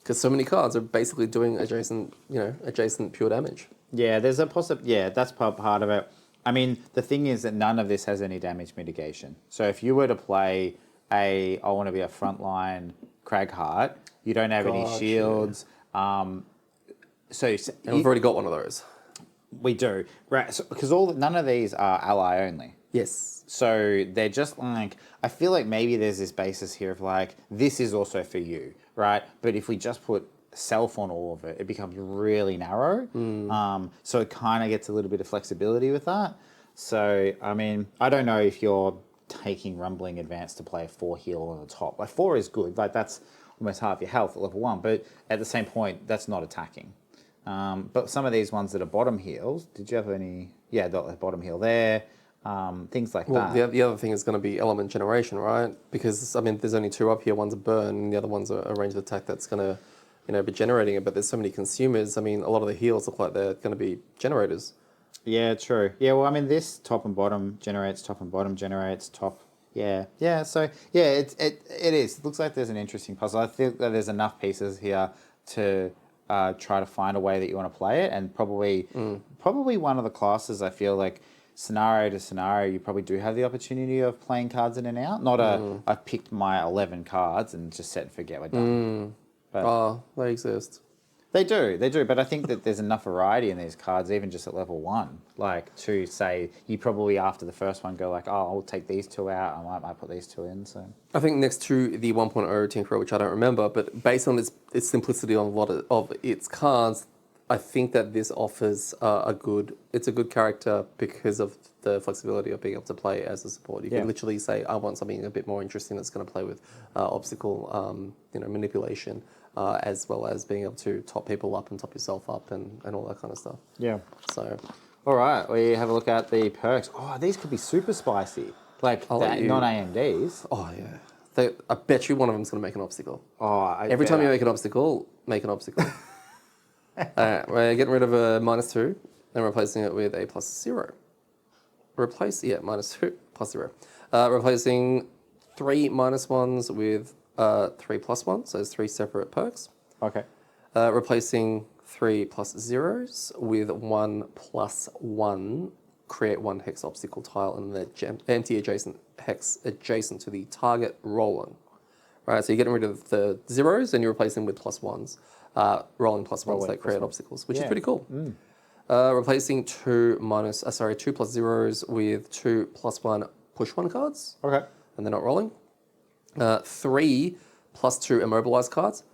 Because so many cards are basically doing adjacent pure damage. Yeah, there's a yeah, that's part of it. I mean, the thing is that none of this has any damage mitigation. So if you were to play I want to be a frontline Cragheart, you don't have any shields. And we've already got one of those. We do, right? Because none of these are ally only. Yes. So they're just like, I feel like maybe there's this basis here of like, this is also for you, right? But if we just put self on all of it, it becomes really narrow. So it kind of gets a little bit of flexibility with that. So, I mean, I don't know if you're taking Rumbling Advance to play a 4 heal on the top. Like 4 is good, like that's almost half your health at level 1, but at the same point, that's not attacking. But some of these ones that are bottom heals, did you have any? Yeah, the bottom heal there, things like that. The other thing is going to be element generation, right? Because, I mean, there's only 2 up here. One's a burn, and the other one's a ranged attack that's going to, be generating it. But there's so many consumers. I mean, a lot of the heals look like they're going to be generators. Yeah, true. Yeah, well, I mean, this top and bottom generates, top and bottom generates, top. Yeah. So, yeah, it is. It looks like there's an interesting puzzle. I think that there's enough pieces here to try to find a way that you want to play it, and probably one of the classes I feel like scenario to scenario you probably do have the opportunity of playing cards in and out. Not I've picked my 11 cards and just set and forget we're done. But they exist. They do, but I think that there's enough variety in these cards, even just at level 1, like to say you probably after the first one go like, oh, I'll take these 2 out, I might put these 2 in. So I think next to the 1.0 Tinkerer, which I don't remember, but based on its simplicity on a lot of its cards, I think that this offers it's a good character because of the flexibility of being able to play as a support. You can literally say, I want something a bit more interesting that's going to play with obstacle, manipulation. As well as being able to top people up and top yourself up and all that kind of stuff. Yeah. So, all right, we have a look at the perks. Oh, these could be super spicy. Like non-AMDs. Oh, yeah. I bet you one of them's going to make an obstacle. Oh, Every time you make an obstacle, make an obstacle. We're getting rid of a -2 and replacing it with a +0. -2 +0. Replacing 3 -1s with 3 +1s, so there's 3 separate perks. Okay. Replacing 3 +0s with 1 +1, create 1 hex obstacle tile and the empty adjacent hex adjacent to the target rolling. Right, so you're getting rid of the zeros and you're replacing with +1s, rolling +1s that create obstacles, which is pretty cool. Replacing 2 +0s with 2 +1 push 1 cards. Okay. And they're not rolling. 3 +2 immobilize cards.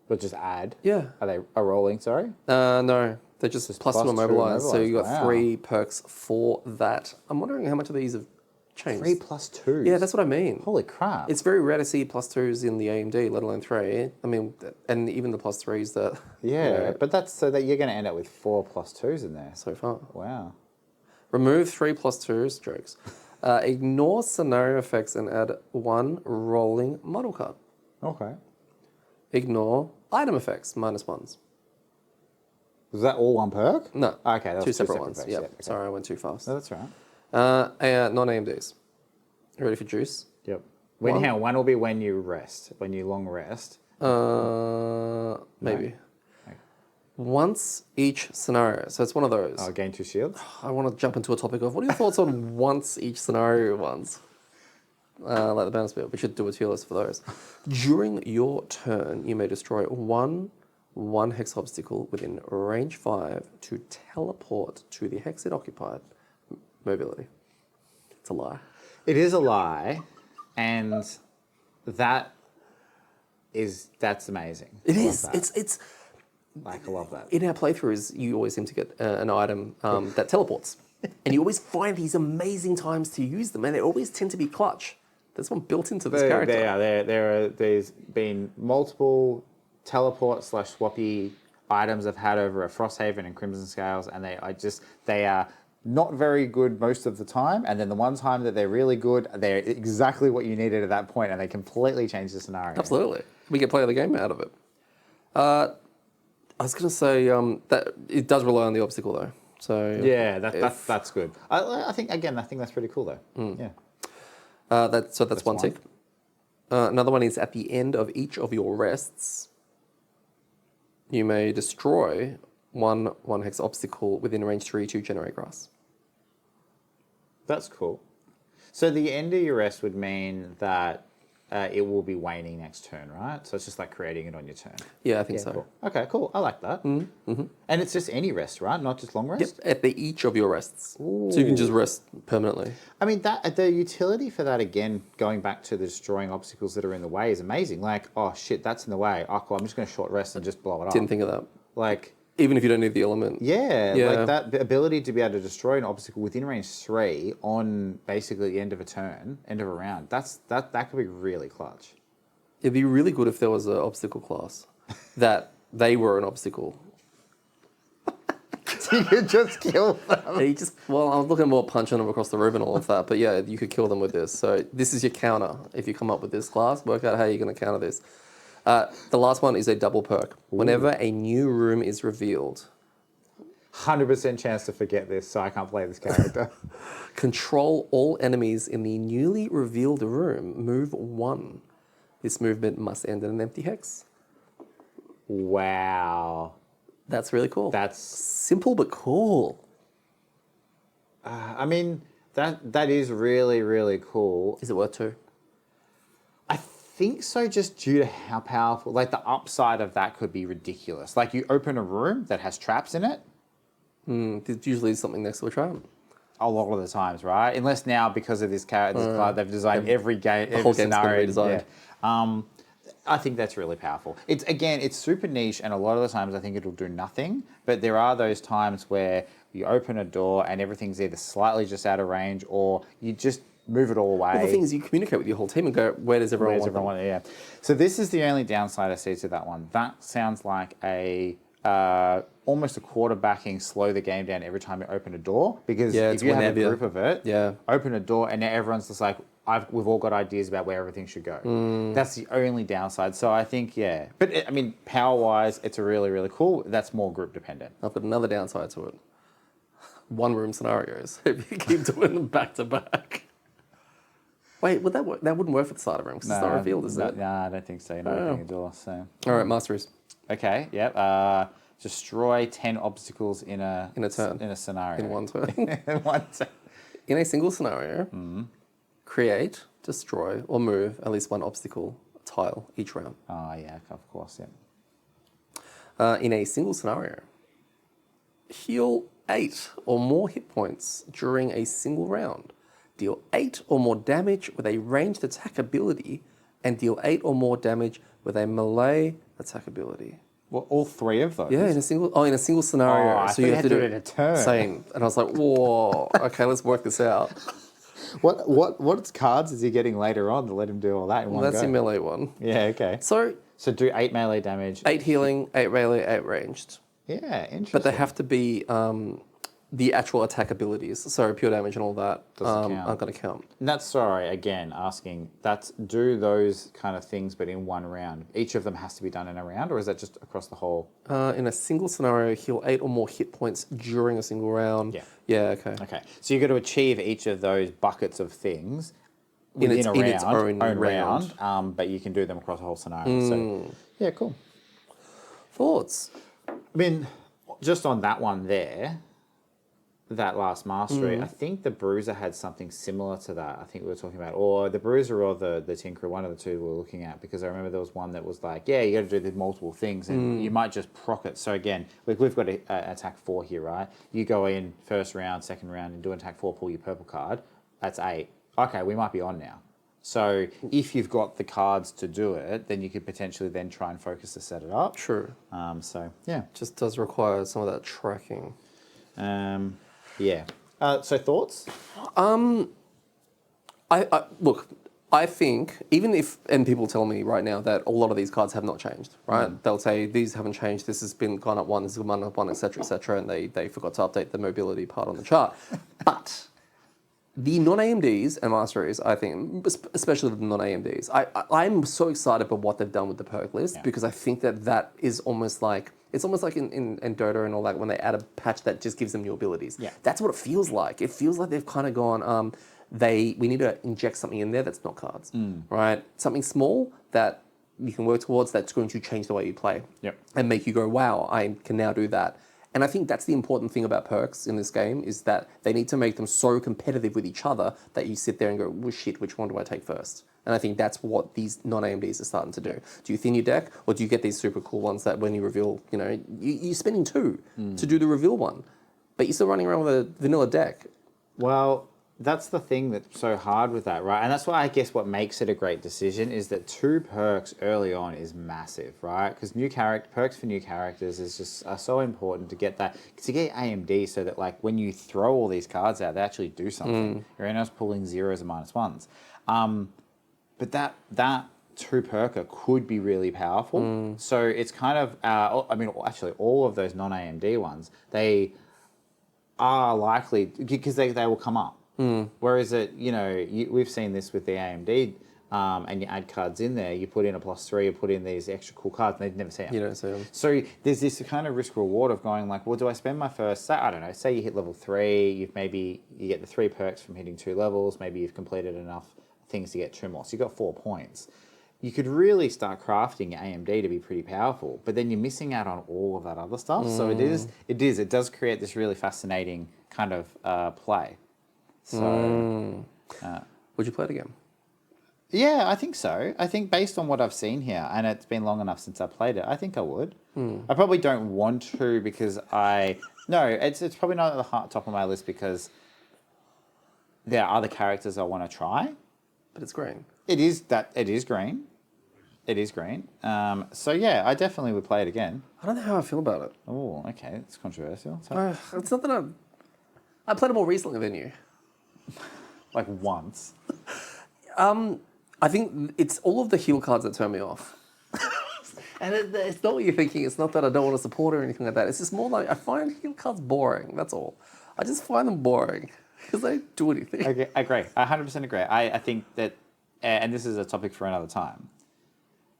But just add? Yeah. Are they rolling, sorry? No, they're just +2 immobilize. So you got 3 perks for that. I'm wondering how much of these have changed. 3 +2s? Yeah, that's what I mean. Holy crap. It's very rare to see +2s in the AMD, let alone 3. I mean, and even the +3s that... Yeah, but that's so that you're going to end up with 4 +2s in there. So far. Wow. Remove 3 +2s, jokes. Ignore scenario effects and add 1 rolling model card. Okay. Ignore item effects, -1s. Was that all one perk? No. Okay, that's two separate ones. perks. Yep. Yeah, okay. Sorry, I went too fast. No, that's right. Non-AMDs. You ready for juice? Yep. One will be when you rest, when you long rest. Maybe. Once each scenario. So it's one of those. Oh, gain 2 shields? I want to jump into a topic of what are your thoughts on once each scenario ones? Like the bonus bit. We should do a tier list for those. During your turn, you may destroy one hex obstacle within range 5 to teleport to the hex it occupied. Mobility. It's a lie. It is a lie, and that's amazing. It is. It's I love that. in our playthroughs, you always seem to get an item that teleports. And you always find these amazing times to use them, and they always tend to be clutch. There's one built into this character. There's been multiple teleport/swappy items I've had over at Frosthaven and Crimson Scales, and they are not very good most of the time, and then the one time that they're really good, they're exactly what you needed at that point, and they completely change the scenario. Absolutely. We get play of the game out of it. I was going to say that it does rely on the obstacle, though. So yeah, that's good. I think that's pretty cool, though. Yeah. That's one tick. Another one is at the end of each of your rests, you may destroy one hex obstacle within range 3 to generate grass. That's cool. So the end of your rest would mean that it will be waning next turn, right? So it's just like creating it on your turn. Yeah, I think so. Cool. Okay, cool. I like that. Mm-hmm. And it's just any rest, right? Not just long rest? Yep, at each of your rests. Ooh. So you can just rest permanently. I mean, that the utility for that, again, going back to the destroying obstacles that are in the way is amazing. Like, oh, shit, that's in the way. Oh, cool, I'm just going to short rest and just blow it up. Didn't think of that. Like... Even if you don't need the element. Yeah, like that ability to be able to destroy an obstacle within range 3 on basically the end of a turn, end of a round, that could be really clutch. It'd be really good if there was an obstacle class that they were an obstacle. So you could just kill them. Well, I was looking more punching them across the room and all of that, but yeah, you could kill them with this. So this is your counter. If you come up with this class, work out how you're going to counter this. The last one is a double perk. Ooh. Whenever a new room is revealed. 100% chance to forget this, so I can't play this character. Control all enemies in the newly revealed room. Move 1. This movement must end in an empty hex. Wow. That's really cool. That's simple but cool. I mean, that is really, really cool. Is it worth 2? I think so, just due to how powerful, like the upside of that could be ridiculous. Like you open a room that has traps in it. There's usually something next to a trap. A lot of the times, right? Unless now, because of this card, they've designed every game, every scenario. Yeah. I think that's really powerful. It's super niche, and a lot of the times I think it'll do nothing. But there are those times where you open a door and everything's either slightly just out of range, or you just move it all away. Well, the thing is, you communicate with your whole team and go, where does everyone want it? Yeah. So this is the only downside I see to that one. That sounds like a almost a quarterbacking, slow the game down every time you open a door. Because if you have a group of it, open a door and now everyone's just like, we've all got ideas about where everything should go. That's the only downside. So I think, But I mean, power-wise, it's a really, really cool. That's more group dependent. I've got another downside to it. One-room scenarios. If you keep doing them back-to-back. Wait, would that work? That wouldn't work for the side of room because it's not revealed, is it? No, I don't think so. You're not opening a door. So. All right, masteries. Okay, yep. Destroy 10 obstacles in a turn. In a scenario. In one turn. In one turn. In a single scenario, create, destroy, or move at least one obstacle tile each round. Oh, yeah, of course, yeah. In a single scenario, heal 8 or more hit points during a single round. Deal 8 or more damage with a ranged attack ability, and deal 8 or more damage with a melee attack ability. Well, all 3 of those? Yeah, in a single scenario. Oh, so you have to do it in a turn. Same. And I was like, whoa, okay, let's work this out. What cards is he getting later on to let him do all that in one go? That's the melee one. Yeah, okay. So do 8 melee damage. 8 healing, 8 melee, 8 ranged. Yeah, interesting. But they have to be the actual attack abilities. So pure damage and all that aren't going to count. And that's, again, asking, do those kind of things but in one round? Each of them has to be done in a round, or is that just across the whole? In a single scenario, heal 8 or more hit points during a single round. Yeah. Yeah, okay. Okay. So you've got to achieve each of those buckets of things in its own round, but you can do them across a whole scenario. So, yeah, cool. Thoughts? I mean, just on that one there, that last mastery, I think the Bruiser had something similar to that. I think we were talking about, or the Bruiser or the Tinkerer, one of the two we were looking at, because I remember there was one that was like, you got to do the multiple things, and you might just proc it. So again, we've got an attack 4 here, right? You go in first round, second round, and do an attack 4, pull your purple card. That's 8. Okay, we might be on now. So if you've got the cards to do it, then you could potentially then try and focus to set it up. True. So yeah, just does require some of that tracking. Yeah. So thoughts? I think even if, and people tell me right now that a lot of these cards have not changed, right? They'll say these haven't changed. This has been gone up 1, this has gone up 1, etc., and they forgot to update the mobility part on the chart. But the non-AMDs and masteries, I think, especially the non-AMDs, I'm so excited by what they've done with the perk list because I think that is almost like, it's almost like in Dota and all that when they add a patch that just gives them new abilities. Yeah. That's what it feels like. It feels like they've kind of gone, we need to inject something in there that's not cards, right? Something small that you can work towards that's going to change the way you play and make you go, wow, I can now do that. And I think that's the important thing about perks in this game is that they need to make them so competitive with each other that you sit there and go, well, shit, which one do I take first? And I think that's what these non-AMDs are starting to do. Do you thin your deck, or do you get these super cool ones that when you reveal, you're spending 2 to do the reveal one, but you're still running around with a vanilla deck? Well, that's the thing that's so hard with that, right? And that's why I guess what makes it a great decision is that 2 perks early on is massive, right? Because perks for new characters is just are so important to get that, to get AMD so that like when you throw all these cards out, they actually do something. You're not just pulling 0s and -1s. But that 2 perker could be really powerful. So it's kind of, actually all of those non-AMD ones, they are likely, because they will come up. Whereas we've seen this with the AMD, and you add cards in there, you put in a +3, you put in these extra cool cards, and they'd never see them. You don't see them. So there's this kind of risk reward of going like, well, do I spend my first, I don't know, say you hit level 3, you get the 3 perks from hitting 2 levels, maybe you've completed enough things to get 2 more, so you've got 4 points. You could really start crafting your AMD to be pretty powerful, but then you're missing out on all of that other stuff. So it does create this really fascinating kind of play. So, would you play it again? Yeah, I think so. I think based on what I've seen here, and it's been long enough since I played it, I think I would. I probably don't want to because it's probably not at the top of my list because there are other characters I want to try. But it's green. It is green. It is green. So yeah, I definitely would play it again. I don't know how I feel about it. Oh, okay, it's controversial. It's not that I played it more recently than you. Like once. I think it's all of the heal cards that turn me off. And it's not what you're thinking. It's not that I don't want to support or anything like that. It's just more like I find heal cards boring. That's all. I just find them boring because they don't do anything. Okay, I agree. I 100% agree. I think that, and this is a topic for another time,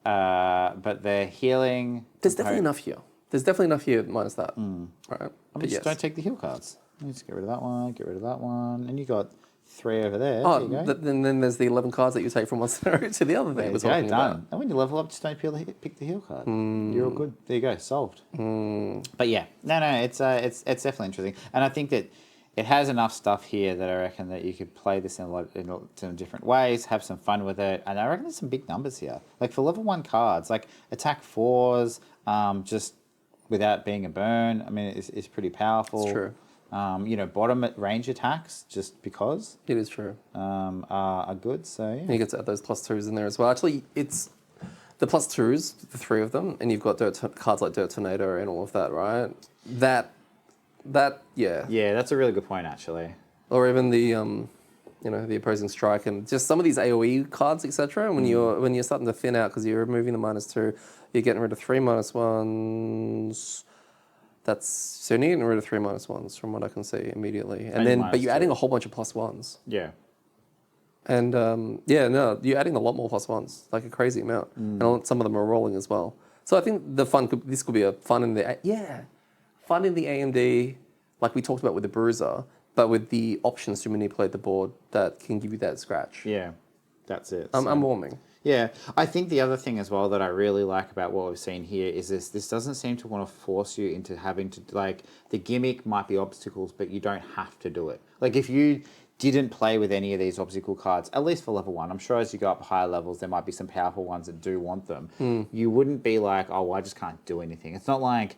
but the healing... There's definitely enough here. There's definitely enough here minus that. All right. Don't take the heal cards. You just get rid of that one, get rid of that one, and you got 3 over there. Oh, there you go. Then there's the 11 cards that you take from one scenario to the other thing we're talking about. And when you level up, just don't pick the heal card. You're all good. There you go, solved. But yeah, no, it's definitely interesting, and I think that it has enough stuff here that I reckon that you could play this in different ways, have some fun with it, and I reckon there's some big numbers here. Like for level 1 cards, like attack 4s, just without being a burn. I mean, it's pretty powerful. It's true. Bottom range attacks, just because. It is true. Are good, so yeah. And you get to add those +2s in there as well. Actually, it's the +2s, the 3 of them, and you've got cards like Dirt Tornado and all of that, right? Yeah. Yeah, that's a really good point, actually. Or even the the opposing strike and just some of these AoE cards, etc. When you're starting to thin out because you're removing the -2, you're getting rid of 3 -1s. So you're getting rid of 3 -1s from what I can see immediately, but you're adding a whole bunch of +1s. Yeah. And you're adding a lot more +1s, like a crazy amount, and some of them are rolling as well. So I think this could be a fun in the AMD, like we talked about with the Bruiser, but with the options to manipulate the board that can give you that scratch. Yeah, that's it. I'm warming. Yeah, I think the other thing as well that I really like about what we've seen here is this doesn't seem to want to force you into having to, like, the gimmick might be obstacles, but you don't have to do it. Like, if you didn't play with any of these obstacle cards, at least for level 1, I'm sure as you go up higher levels, there might be some powerful ones that do want them. You wouldn't be like, oh, well, I just can't do anything. It's not like,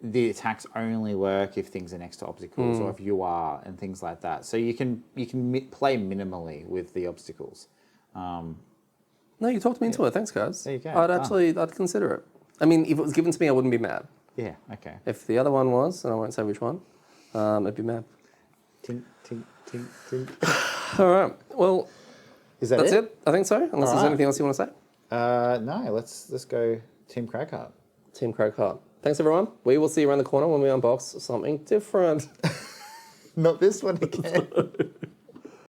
the attacks only work if things are next to obstacles or if you are and things like that. So you can play minimally with the obstacles. No, you talked me into it. Thanks, guys. There you go. I'd consider it. I mean, if it was given to me, I wouldn't be mad. Yeah, okay. If the other one was, and I won't say which one, I'd be mad. Tink, tink, tink, tink. All right. Well, that's it. I think so. Unless there's anything else you want to say. No. Let's go Team Cragheart. Team Cragheart. Thanks, everyone. We will see you around the corner when we unbox something different. Not this one again.